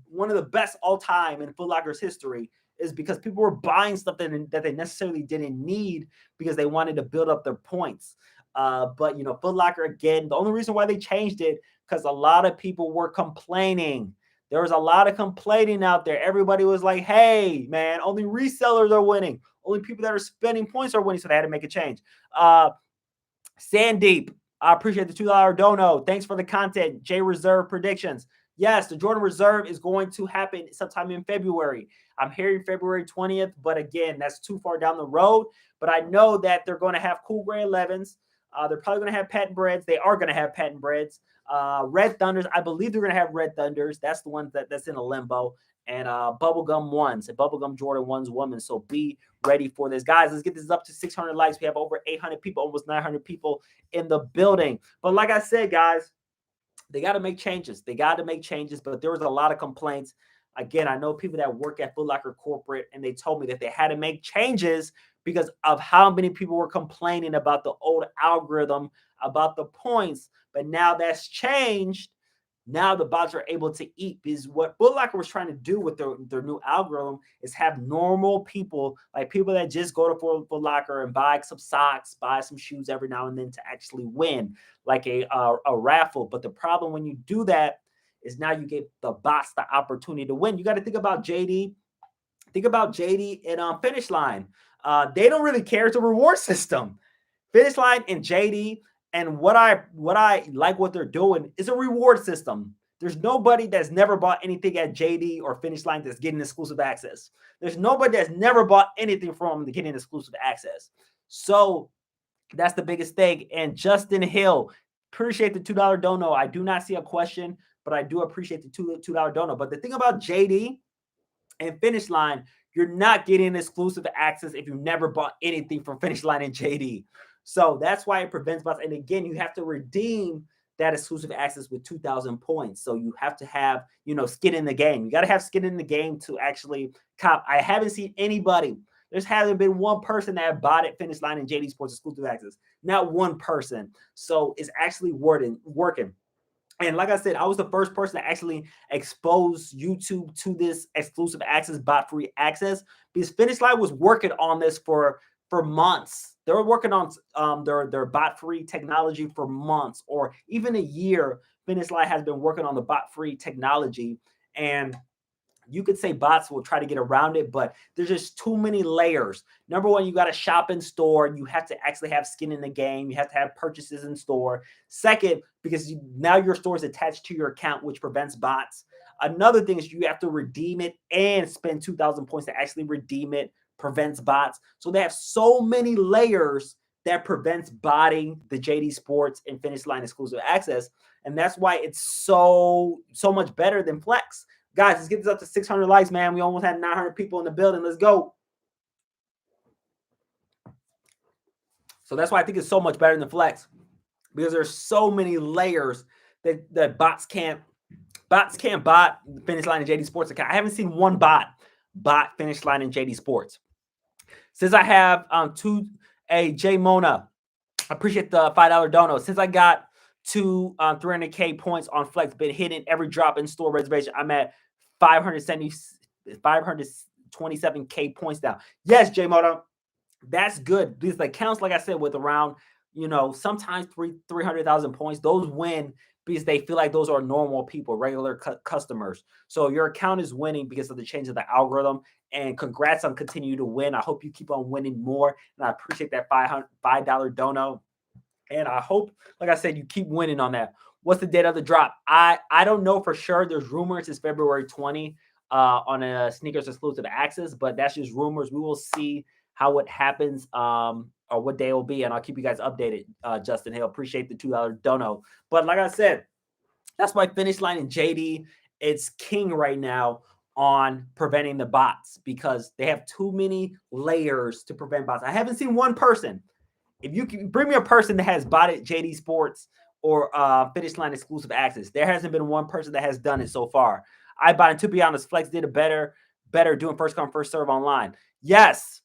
One of the best all time in Foot Locker's history is because people were buying stuff that they necessarily didn't need because they wanted to build up their points. But Foot Locker, again, the only reason why they changed it because a lot of people were complaining. There was a lot of complaining out there. Everybody was like, hey, man, only resellers are winning. Only people that are spending points are winning. So they had to make a change. Sandeep, I appreciate the $2 dono. Thanks for the content. J Reserve predictions. Yes, the Jordan Reserve is going to happen sometime in February. I'm hearing February 20th, but again, that's too far down the road. But I know that they're going to have cool gray 11s. They're probably going to have patent breads. They are going to have patent breads. Red Thunders, I believe they're going to have Red Thunders. That's the one that's in a limbo. And bubblegum ones, and bubblegum Jordan ones woman. So be ready for this. Guys, let's get this up to 600 likes. We have over 800 people, almost 900 people in the building. But like I said, guys, they got to make changes. They got to make changes, but there was a lot of complaints. Again, I know people that work at Foot Locker corporate, and they told me that they had to make changes because of how many people were complaining about the old algorithm, about the points. But now that's changed. Now the bots are able to eat, because what Foot Locker was trying to do with their new algorithm is have normal people, like people that just go to Foot Locker and buy some socks, buy some shoes every now and then to actually win, like a raffle. But the problem when you do that is now you give the bots the opportunity to win. You got to think about JD. Think about JD and Finish Line. They don't really care. It's a reward system. Finish Line and JD, and what I like what they're doing is a reward system. There's nobody that's never bought anything at JD or Finish Line that's getting exclusive access. There's nobody that's never bought anything from them getting exclusive access. So that's the biggest thing. And Justin Hill, appreciate the $2 dono. I do not see a question, but I do appreciate the $2 dono. But the thing about JD and Finish Line, you're not getting exclusive access if you never bought anything from Finish Line and JD. So that's why it prevents bots. And again, you have to redeem that exclusive access with 2,000 points. So you have to have, skin in the game. You got to have skin in the game to actually cop. I haven't seen anybody. There's hasn't been one person that bought it, Finish Line and JD Sports exclusive access. Not one person. So it's actually working. And like I said, I was the first person to actually expose YouTube to this exclusive access, bot-free access, because Finish Line was working on this for months. They were working on their bot-free technology for months, or even a year. Finish Line has been working on the bot-free technology, and you could say bots will try to get around it, but there's just too many layers. Number one, you got to shop in store. You have to actually have skin in the game. You have to have purchases in store. Second, because now your store is attached to your account, which prevents bots. Another thing is you have to redeem it and spend 2,000 points to actually redeem it, prevents bots. So they have so many layers that prevents botting the JD Sports and Finish Line exclusive access. And that's why it's so much better than Flex. Guys, let's get this up to 600 likes, man. We almost had 900 people in the building. Let's go. So that's why I think it's so much better than Flex, because there's so many layers that bots can't bot Finish Line and JD Sports account. I haven't seen one bot Finish Line and JD Sports. Since I have J Mona, I appreciate the $5 dono. Since I got to 300K points on Flex, been hitting every drop in store reservation, I'm at 527K points now. Yes, J Moto, that's good. These accounts, like I said, with around, sometimes 300,000 points, those win because they feel like those are normal people, regular customers. So your account is winning because of the change of the algorithm. And congrats on continue to win. I hope you keep on winning more. And I appreciate that $5 dono. And I hope, like I said, you keep winning on that. What's the date of the drop? I don't know for sure. There's rumors it's February 20 on a Snkrs exclusive access, but that's just rumors. We will see how it happens or what day it will be, and I'll keep you guys updated. Justin Hill, appreciate the $2 dono. But like I said, that's why Finish Line and JD, it's king right now on preventing the bots, because they have too many layers to prevent bots. I haven't seen one person. If you can bring me a person that has bought it, JD Sports or Finish Line exclusive access, there hasn't been one person that has done it so far. I bought it. To be honest, Flex did a better doing first come first serve online. Yes.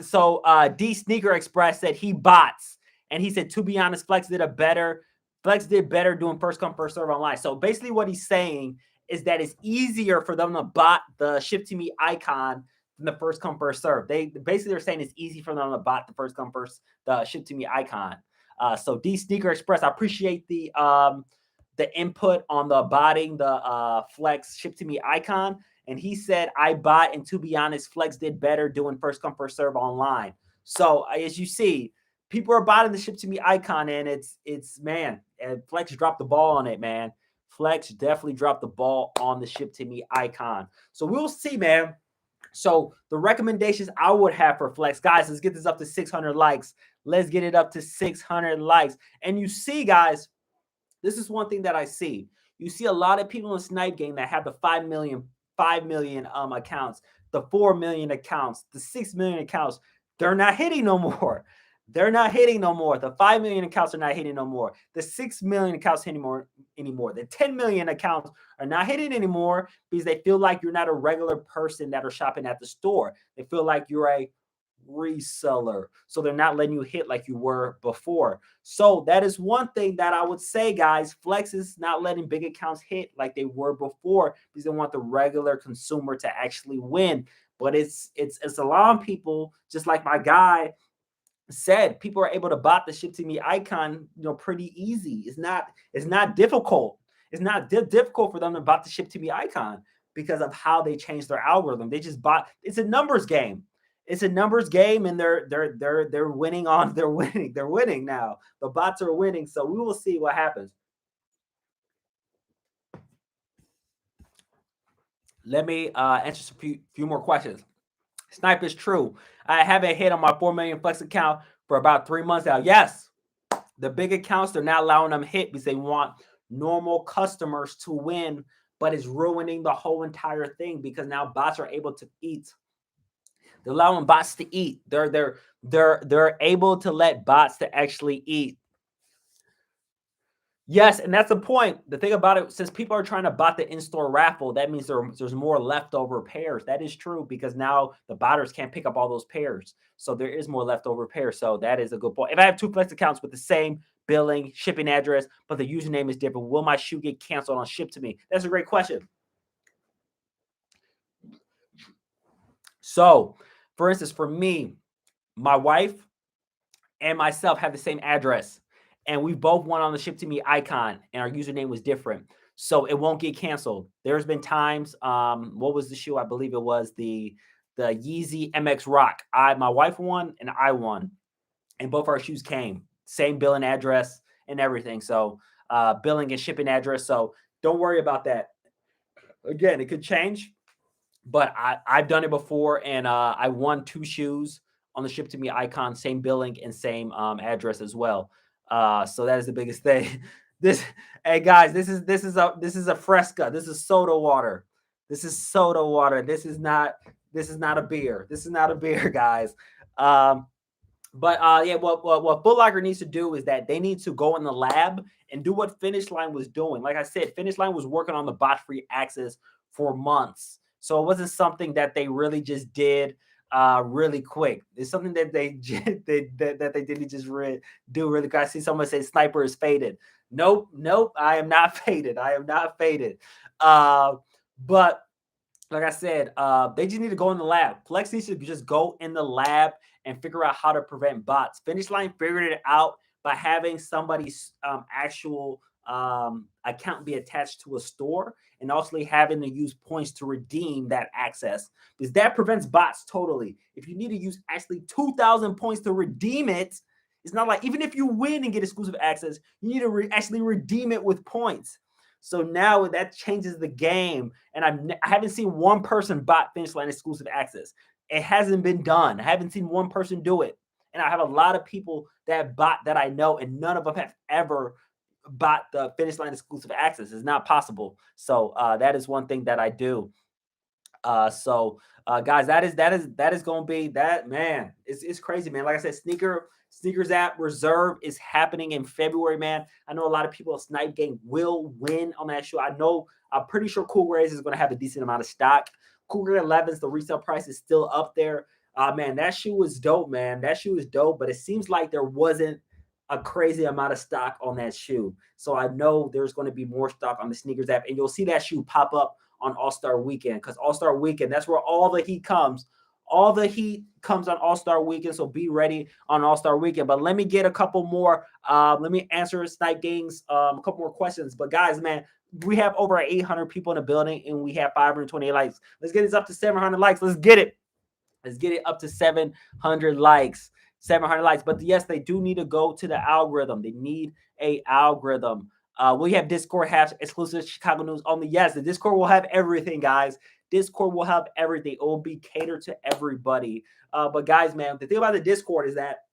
So D Sneaker Express said he bots, and he said, to be honest, Flex did better doing first come first serve online. So basically, what he's saying is that it's easier for them to bot the ship to me icon than the first come first serve. They're saying it's easy for them to bot the first come first the ship to me icon. So D Sneaker Express, I appreciate the input on the botting the Flex ship to me icon. And he said, I bought, and to be honest, Flex did better doing first come first serve online. So as you see, people are botting the ship to me icon, and it's man, and Flex dropped the ball on it, man. Flex definitely dropped the ball on the ship to me icon. So we'll see, man. So the recommendations I would have for Flex, guys, let's get this up to 600 likes. Let's get it up to 600 likes. And you see, guys, this is one thing that I see. You see a lot of people in Snipe Game that have the 5 million accounts, the 4 million accounts, the 6 million accounts. They're not hitting no more. They're not hitting no more. The 5 million accounts are not hitting no more. The 6 million accounts anymore. The 10 million accounts are not hitting anymore because they feel like you're not a regular person that are shopping at the store. They feel like you're a reseller. So they're not letting you hit like you were before. So that is one thing that I would say, guys. Flex is not letting big accounts hit like they were before because they want the regular consumer to actually win. But it's allowing people, just like my guy said, people are able to bot the ship to me icon, pretty easy. It's not difficult. It's not difficult for them to bot the ship to me icon because of how they changed their algorithm. They just bot. It's a numbers game. It's a numbers game, and they're winning on. They're winning. They're winning now. The bots are winning. So we will see what happens. Let me answer some few more questions. Snipe is true. I haven't hit on my 4 million flex account for about 3 months now. Yes, the big accounts, they're not allowing them hit because they want normal customers to win, but it's ruining the whole entire thing because now bots are able to eat. They're allowing bots to eat. They're able to let bots to actually eat. Yes, and that's the point. The thing about it, since people are trying to bot the in-store raffle, that means there's more leftover pairs. That is true because now the botters can't pick up all those pairs. So there is more leftover pairs. So that is a good point. If I have two Flex accounts with the same billing, shipping address, but the username is different, will my shoe get canceled on ship to me? That's a great question. So, for instance, for me, my wife and myself have the same address, and we both went on the ship to me icon, and our username was different, so it won't get canceled. There's been times, what was the shoe? I believe it was the Yeezy MX Rock. My wife won and I won, and both our shoes came same billing address and everything. So billing and shipping address. So don't worry about that. Again, it could change, but I've done it before, and I won two shoes on the ship to me icon, same billing and same address as well. So that is the biggest thing. This, hey guys, this is a Fresca. This is soda water. This is soda water. This is not a beer. This is not a beer, guys. Um, but yeah, what Foot Locker needs to do is that they need to go in the lab and do what Finish Line was doing. Like I said, Finish Line was working on the bot free access for months, so it wasn't something that they really just did really quick. It's something that that they didn't just do really quick. I see someone say Sniper is faded. Nope, nope. I am not faded. I am not faded. But like I said, they just need to go in the lab. Flex needs to just go in the lab and figure out how to prevent bots. Finish Line figured it out by having somebody's actual account be attached to a store and also having to use points to redeem that access, because that prevents bots totally. If you need to use actually 2,000 points to redeem it, it's not like even if you win and get exclusive access, you need to actually redeem it with points. So now that changes the game, and I haven't seen one person bot Finish Line exclusive access. It hasn't been done. I haven't seen one person do it, and I have a lot of people that bot that I know, and none of them have ever bot the Finish Line exclusive access. It's not possible. So that is one thing that I do. Guys, that is going to be that, man. It's crazy, man. Like I said, Snkrs app reserve is happening in February, man. I know a lot of people at Snipe Gang will win on that show. I'm pretty sure Cool Grays is going to have a decent amount of stock. Cool Gray 11s, the resale price is still up there. Man, that shoe was dope, man. That shoe is dope, but it seems like there wasn't a crazy amount of stock on that shoe. So I know there's going to be more stock on the Snkrs app, and you'll see that shoe pop up on All-Star Weekend, because All-Star Weekend, that's where all the heat comes. All the heat comes on All-Star Weekend, so be ready on All-Star Weekend. But let me get a couple more. Let me answer Snipe Gang's a couple more questions. But guys, man, we have over 800 people in the building, and we have 528 likes. Let's get this up to 700 likes. Let's get it. Let's get it up to 700 likes. 700 likes. But yes, they do need to go to the algorithm. They need a algorithm. We have Discord have exclusive Chicago news only. Yes, the Discord will have everything, guys. Discord will have everything. It will be catered to everybody. But guys, man, the thing about the Discord is that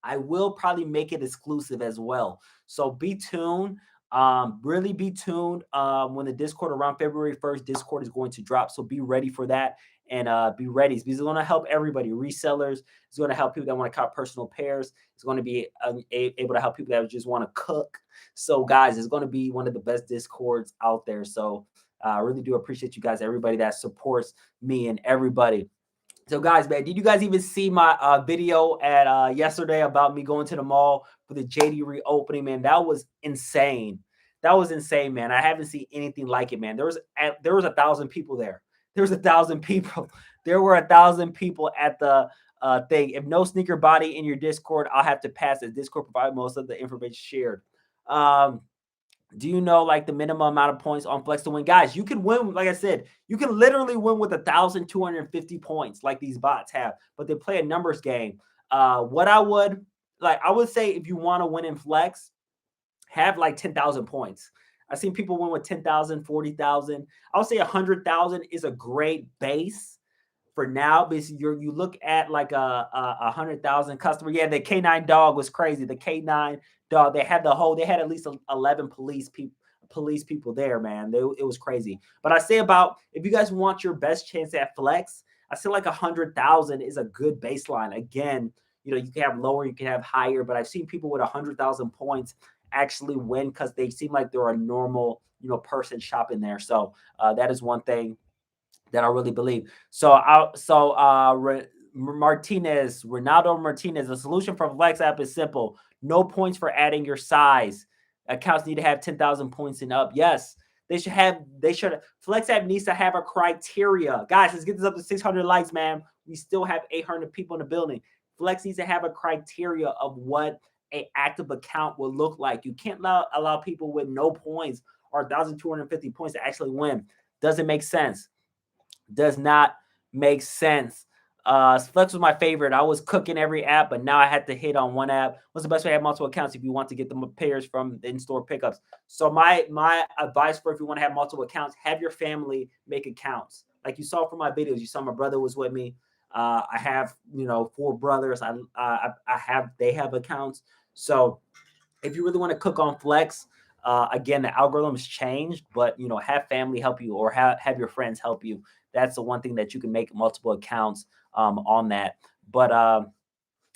I will probably make it exclusive as well. So be tuned. Really be tuned when the Discord around February 1st, Discord is going to drop. So be ready for that and be ready. It's going to help everybody, resellers. It's going to help people that want to count personal pairs. It's going to be able to help people that just want to cook. So guys, it's going to be one of the best Discords out there. So I really do appreciate you guys, everybody that supports me and everybody. So guys, man, did you guys even see my video at yesterday about me going to the mall for the JD reopening? Man, that was insane. That was insane, man. I haven't seen anything like it, man. There was 1,000 people there. There was 1,000 people. There were 1,000 people at the thing. If no sneaker body in your Discord, I'll have to pass it. Discord provide most of the information shared. Do you know like the minimum amount of points on Flex to win? Guys, you can win, like I said, you can literally win with 1,250 points like these bots have, but they play a numbers game. What I would say if you want to win in Flex, have like 10,000 points. I've seen people win with 10,000, 40,000. I would say 100,000 is a great base for now, because you look at like a 100,000 customer. Yeah, the K9 dog was crazy. The K9 dog, they had at least 11 police people there, man. It was crazy. But I say about, if you guys want your best chance at Flex, I say like 100,000 is a good baseline. Again, you can have lower, you can have higher, but I've seen people with 100,000 points actually win because they seem like they're a normal, person shopping there. So that is one thing that I really believe. Ronaldo Martinez, the solution for Flex app is simple. No points for adding your size. Accounts need to have 10,000 points and up. Yes, Flex app needs to have a criteria. Guys, let's get this up to 600 likes, man. We still have 800 people in the building. Flex needs to have a criteria of what an active account will look like. You can't allow people with no points or 1,250 points to actually win. Doesn't make sense. Does not make sense. Flex was my favorite. I was cooking every app, but now I had to hit on one app. What's the best way to have multiple accounts if you want to get the pairs from the in-store pickups? So my advice for if you want to have multiple accounts, have your family make accounts. Like you saw from my videos, you saw my brother was with me. I have 4 brothers. They have accounts. So if you really want to cook on Flex, again, the algorithm's changed, but have family help you or have your friends help you. That's the one thing that you can make multiple accounts on that. But I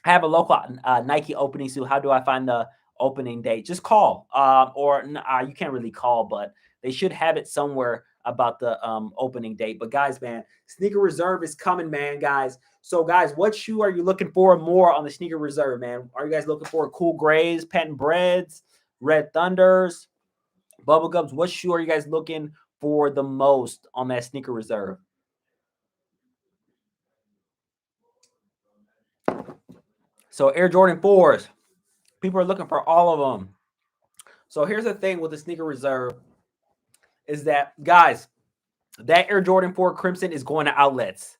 have a local Nike opening soon. How do I find the opening date? Just call, or you can't really call, but they should have it somewhere about the opening date. But guys, man, Sneaker Reserve is coming, man, guys. So guys, what shoe are you looking for more on the Sneaker Reserve, man? Are you guys looking for Cool Grays, Patent Breads, Red Thunders, Bubblegums? What shoe are you guys looking for the most on that Sneaker Reserve? So Air Jordan 4s, people are looking for all of them. So here's the thing with the Sneaker Reserve is that, guys, that Air Jordan 4 Crimson is going to outlets.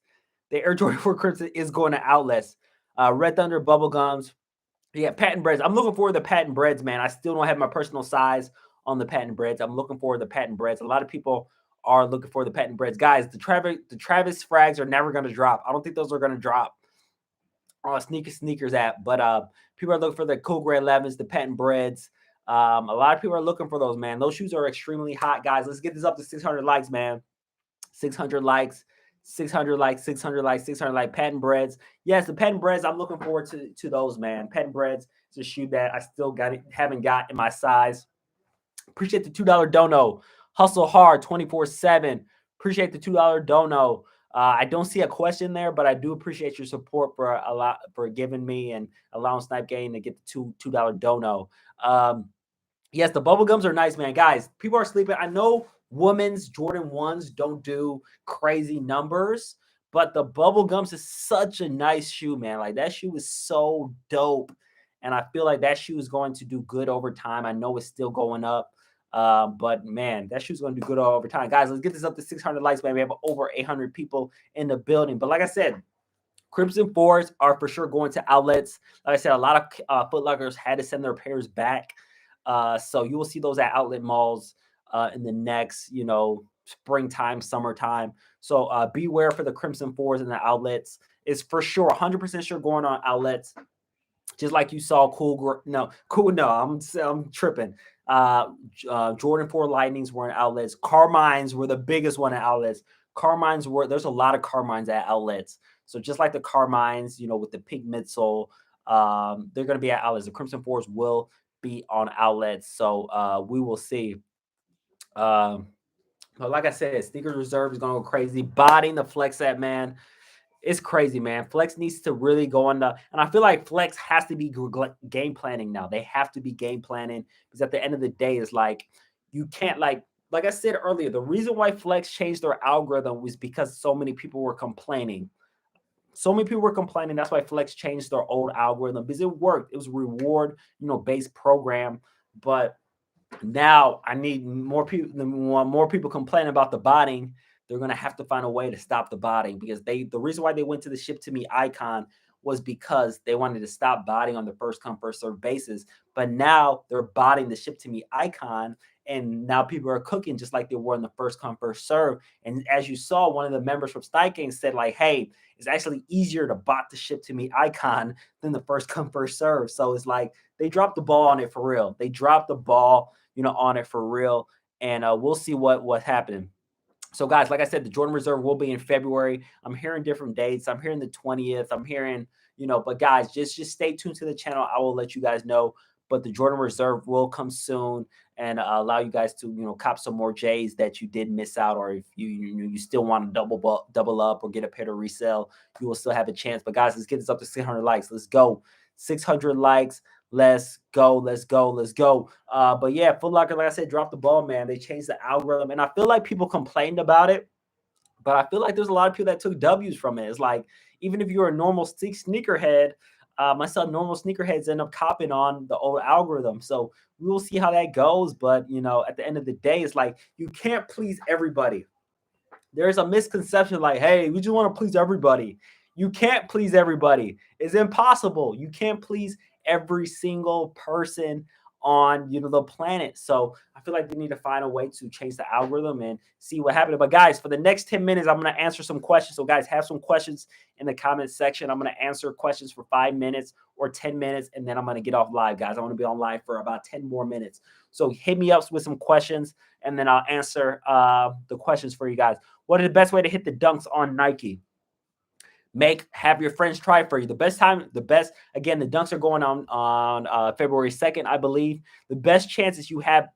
The Air Jordan 4 Crimson is going to outlets. Red Thunder, Bubblegums. Yeah, Patent Breads. I'm looking for the Patent Breads, man. I still don't have my personal size on the Patent Breads. I'm looking for the Patent Breads. A lot of people are looking for the Patent Breads. Guys, the Travis frags are never going to drop. I don't think those are going to drop. Sneakers app, but people are looking for the Cool Gray 11s, the Patent Breads. A lot of people are looking for those, man. Those shoes are extremely hot, guys. Let's get this up to 600 likes, man. 600 likes, 600 likes, 600 likes, 600 likes. Patent Breads. Yes, the Patent Breads. I'm looking forward to those, man. Patent Breads is a shoe that I still haven't got in my size. Appreciate the $2 dono. Hustle hard 24/7. Appreciate the $2 dono. I don't see a question there, but I do appreciate your support for giving me and allowing Snipe Game to get the $2 dono. Yes, the Bubblegums are nice, man. Guys, people are sleeping. I know women's Jordan 1s don't do crazy numbers, but the Bubblegums is such a nice shoe, man. Like, that shoe is so dope, and I feel like that shoe is going to do good over time. I know it's still going up. But man, that shoe's going to do good over time. Guys, let's get this up to 600 likes, man. We have over 800 people in the building. But like I said, Crimson 4s are for sure going to outlets. Like I said, a lot of Foot Lockers had to send their pairs back. So you will see those at outlet malls in the next, springtime, summertime. So beware for the Crimson 4s and the outlets. It's for sure, 100% sure going on outlets. just like you saw I'm tripping. Jordan 4 Lightnings were in outlets. Carmines were the biggest one in outlets. There's a lot of Carmines at outlets. So just like the Carmines, with the pink midsole, they're going to be at outlets. The Crimson Fours will be on outlets. So we will see. But like I said, Sneakers Reserve is going to go crazy. Botting the flex at, man, it's crazy, man. Flex needs to really go on and I feel like Flex has to be game planning now. They have to be game planning because at the end of the day, it's like you can't like I said earlier. The reason why Flex changed their algorithm was because so many people were complaining. So many people were complaining. That's why Flex changed their old algorithm because it worked. It was a reward, based program, but now I need more people. More people complain about the botting. They're gonna have to find a way to stop the botting because the reason why they went to the ship to me icon was because they wanted to stop botting on the first come first serve basis. But now they're botting the ship to me icon, and now people are cooking just like they were in the first come first serve. And as you saw, one of the members from Stike said like, "Hey, it's actually easier to bot the ship to me icon than the first come first serve." So it's like they dropped the ball on it for real. They dropped the ball on it for real. And we'll see what's happening. So, guys, like I said, the Jordan Reserve will be in February. I'm hearing different dates. I'm hearing the 20th. I'm hearing, but guys, just stay tuned to the channel. I will let you guys know. But the Jordan Reserve will come soon and allow you guys to, cop some more J's that you did miss out, or if you still want to double up or get a pair to resell, you will still have a chance. But guys, let's get this up to 600 likes. Let's go, 600 likes. Let's go. But yeah, Foot Locker, like I said, dropped the ball, man. They changed the algorithm, and I feel like people complained about it, but I feel like there's a lot of people that took W's from it. It's like, even if you're a normal sneakerhead, myself, normal sneakerheads end up copping on the old algorithm. So we will see how that goes. But at the end of the day, it's like you can't please everybody. There's a misconception like, hey, we just want to please everybody. You can't please everybody. It's impossible. You can't please every single person on the planet. So I feel like we need to find a way to change the algorithm and see what happened. But guys, for the next 10 minutes, I'm going to answer some questions. So guys, have some questions in the comment section. I'm going to answer questions for 5 minutes or 10 minutes, and then I'm going to get off live, guys. I want to be on live for about 10 more minutes. So hit me up with some questions, and then I'll answer the questions for you guys. What is the best way to hit the dunks on Nike? Have your friends try for you. The best, again, the dunks are going on February 2nd, I believe. The best chances you have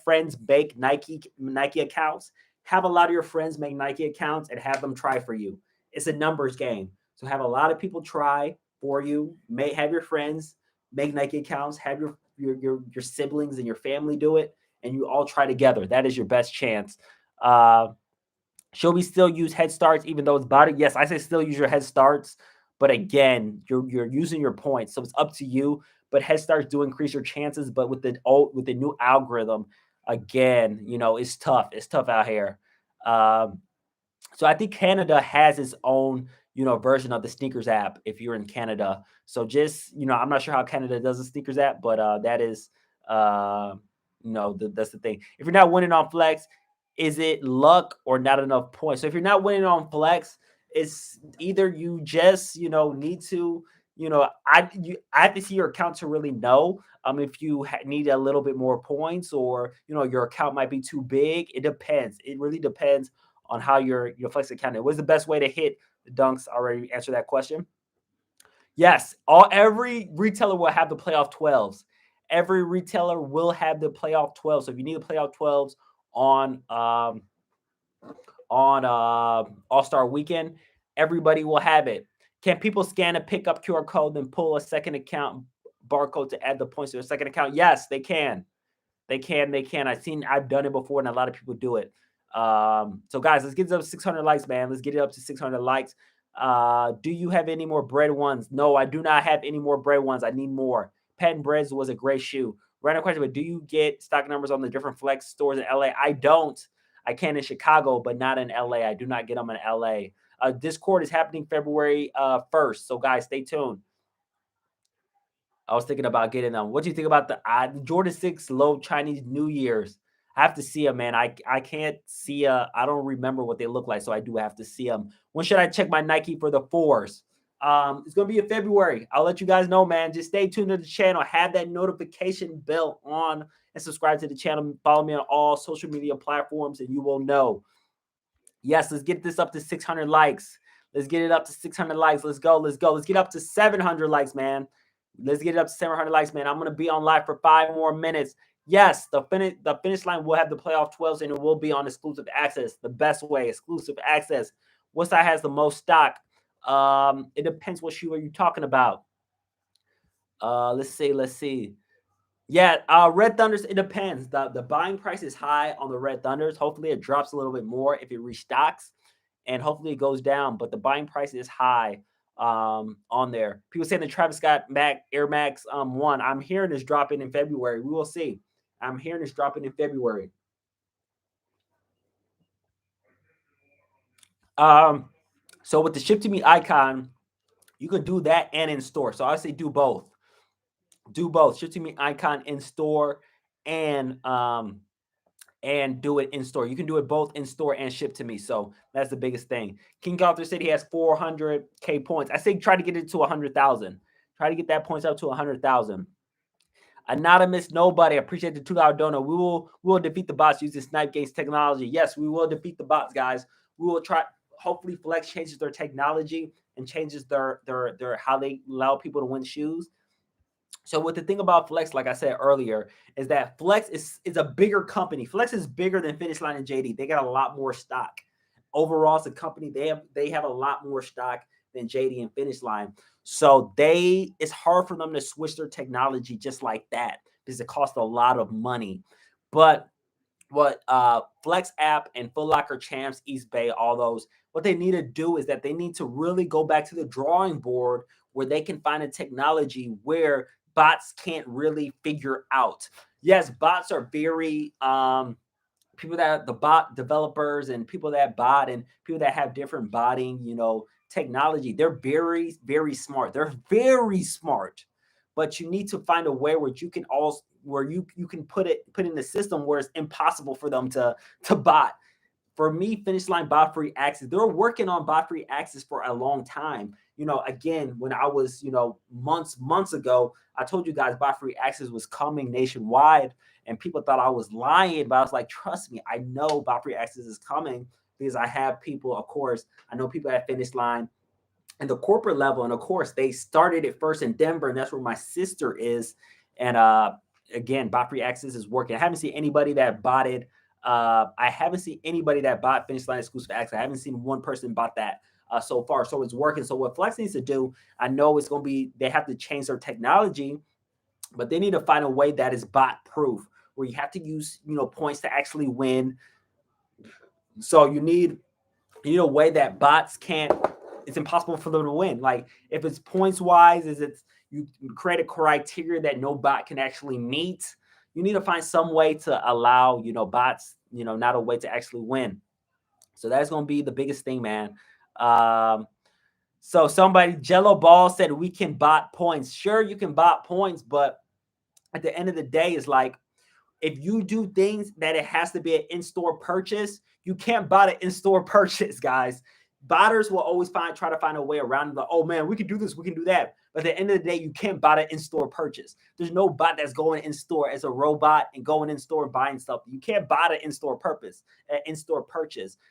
friends make Nike accounts. Have a lot of your friends make Nike accounts and have them try for you. It's a numbers game. So have a lot of people try for you. Have your friends make Nike accounts. Have your siblings and your family do it, and you all try together. That is your best chance. Should we still use head starts even though it's body? Yes, I say still use your head starts, but again, you're using your points, so it's up to you. But head starts do increase your chances, but with the new algorithm, again, it's tough. It's tough out here. So I think Canada has its own version of the Snkrs app if you're in Canada. So just I'm not sure how Canada does the Snkrs app, but that is that's the thing. If you're not winning on flex, is it luck or not enough points? So if you're not winning on flex, it's either you just need to I have to see your account to really know if you need a little bit more points, or your account might be too big. It depends. It really depends on how your flex account is. What's the best way to hit the dunks? I already answered that question. Yes, every retailer will have the playoff 12s. Every retailer will have the playoff 12. So if you need the playoff 12s on All-Star Weekend, everybody will have it. Can people scan a pickup QR code then pull a second account barcode to add the points to a second account? Yes, they can. They can. I've done it before, and a lot of people do it. So guys, let's get it up to 600 likes, man. Let's get it up to 600 likes. Do you have any more bread ones? No, I do not have any more bread ones. I need more. Patent Breads was a great shoe. Random question, but do you get stock numbers on the different flex stores in LA? I don't. I can in Chicago, but not in LA. I do not get them in LA. Discord is happening February 1st. So guys, stay tuned. I was thinking about getting them. What do you think about the Jordan 6 low Chinese New Year's? I have to see them, man. I can't see. I don't remember what they look like, so I do have to see them. When should I check my Nike for the 4s? It's going to be in February. I'll let you guys know, man. Just stay tuned to the channel. Have that notification bell on and subscribe to the channel. Follow me on all social media platforms and you will know. Yes, let's get this up to 600 likes. Let's get it up to 600 likes. Let's go. Let's go. Let's get up to 700 likes, man. Let's get it up to 700 likes, man. I'm going to be on live for 5 more minutes. Yes, the finish line will have the playoff 12s and it will be on exclusive access. The best way, exclusive access. What side has the most stock? It depends what shoe are you talking about. Let's see. Yeah, Red Thunders, it depends. The buying price is high on the Red Thunders. Hopefully it drops a little bit more if it restocks, and hopefully it goes down, but the buying price is high on there. People saying the Travis Scott Air Max 1. I'm hearing is dropping in February. We will see. I'm hearing it's dropping in February. So with the ship to me icon, you can do that and in store. So I say do both. Do both. Ship to me icon in store and do it in store. You can do it both in store and ship to me. So that's the biggest thing. King Arthur said he has 400K points. I say try to get it to 100,000. Try to get that points up to 100,000. Anonymous Nobody, appreciate the $2 donor. We will defeat the bots using Snipe Games technology. Yes, we will defeat the bots, guys. We will try. Hopefully, Flex changes their technology and changes their how they allow people to win shoes. So what the thing about Flex, like I said earlier, is that Flex is a bigger company. Flex is bigger than Finish Line and JD. They got a lot more stock. Overall, as a company, they have a lot more stock than JD and Finish Line. So it's hard for them to switch their technology just like that because it costs a lot of money. But what Flex app and Foot Locker Champs, East Bay, all those, what they need to do is that they need to really go back to the drawing board where they can find a technology where bots can't really figure out. Yes, bots are very people that the bot developers and people that bot and people that have different botting, technology. They're very, very smart. They're very smart, but you need to find a way where you can also you can put in the system where it's impossible for them to bot. For me, Finish Line bot free access. They were working on bot free access for a long time. Again, when I was, months ago, I told you guys bot free access was coming nationwide, and people thought I was lying, but I was like, trust me, I know bot free access is coming because I have people, of course, I know people at Finish Line and the corporate level, and of course, they started it first in Denver, and that's where my sister is. And again, bot free access is working. I haven't seen anybody that botted. I haven't seen anybody that bought Finish Line exclusive access. I haven't seen one person bought that so far. So it's working. So what Flex needs to do, I know it's going to be, they have to change their technology, but they need to find a way that is bot proof where you have to use, points to actually win. So you need a way that bots can't, it's impossible for them to win. Like if it's points wise, you create a criteria that no bot can actually meet. You need to find some way to allow, bots, not a way to actually win. So that's going to be the biggest thing, man. So somebody, Jello Ball said we can bot points. Sure, you can bot points, but at the end of the day, it's like, if you do things that it has to be an in-store purchase, you can't bot an in-store purchase, guys. Botters will always try to find a way around it. Like, oh man, we can do this, we can do that. But at the end of the day, you can't bot an in-store purchase. There's no bot that's going in-store as a robot and going in-store and buying stuff. You can't bot an in-store purchase.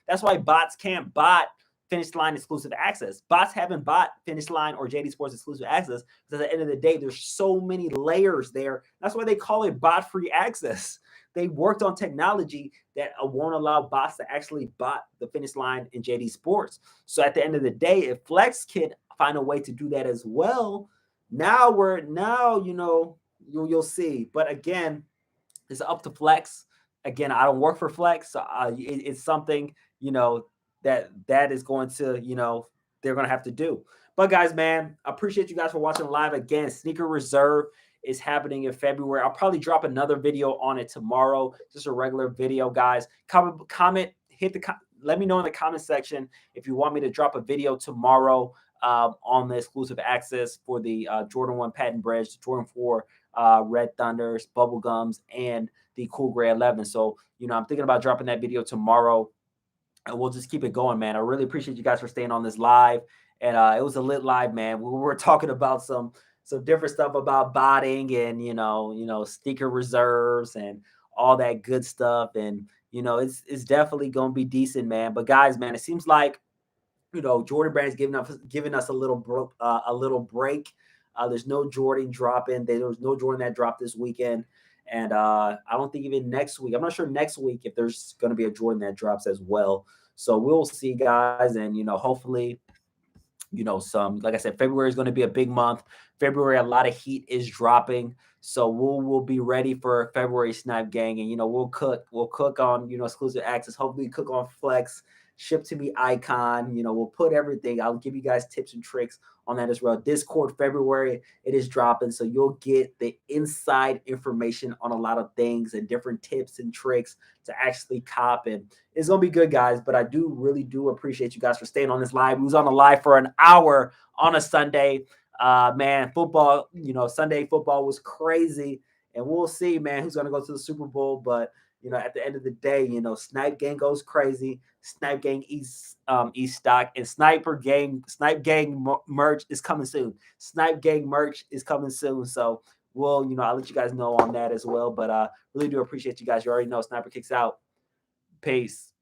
That's why bots can't bot Finish Line exclusive access. Bots haven't bought Finish Line or JD Sports exclusive access because at the end of the day, there's so many layers there. That's why they call it bot free access. They worked on technology that won't allow bots to actually bot the Finish Line in JD Sports. So at the end of the day, if Flex can find a way to do that as well, you'll see. But again, it's up to Flex. Again, I don't work for Flex, so it's something that is going to, they're going to have to do. But guys, man, I appreciate you guys for watching live. Again, Sneaker Reserve is happening in February. I'll probably drop another video on it tomorrow, just a regular video, guys. Comment, let me know in the comment section if you want me to drop a video tomorrow on the exclusive access for the Jordan 1 Patent Bridge, Jordan 4 Red Thunders, Bubblegums, and the Cool Gray 11. So, I'm thinking about dropping that video tomorrow. and we'll just keep it going, man. I really appreciate you guys for staying on this live, and it was a lit live, man. We were talking about some different stuff about botting and sneaker reserves and all that good stuff, and it's definitely gonna be decent, man. But guys, man, it seems like Jordan Brand's giving us a little break. There's no Jordan dropping. There was no Jordan that dropped this weekend, and I don't think even next week. I'm not sure next week if there's going to be a Jordan that drops as well. So we'll see, guys, and hopefully, some, like I said, February is going to be a big month. February, a lot of heat is dropping, so we'll be ready for February Snipe Gang, and we'll cook on exclusive access. Hopefully, cook on Flex, ship to me icon. We'll put everything. I'll give you guys tips and tricks on that as well. Discord February, it is dropping, so you'll get the inside information on a lot of things and different tips and tricks to actually cop, and it's gonna be good, guys. But I do really do appreciate you guys for staying on this live. We was on the live for an hour on a Sunday. Man, football, Sunday football was crazy, and we'll see, man, who's gonna go to the Super Bowl. But at the end of the day, Snipe Gang goes crazy. Snipe Gang eats stock, and Snipe Gang merch is coming soon. Snipe Gang merch is coming soon. So I'll let you guys know on that as well. But really do appreciate you guys. You already know Sniper Kicks out. Peace.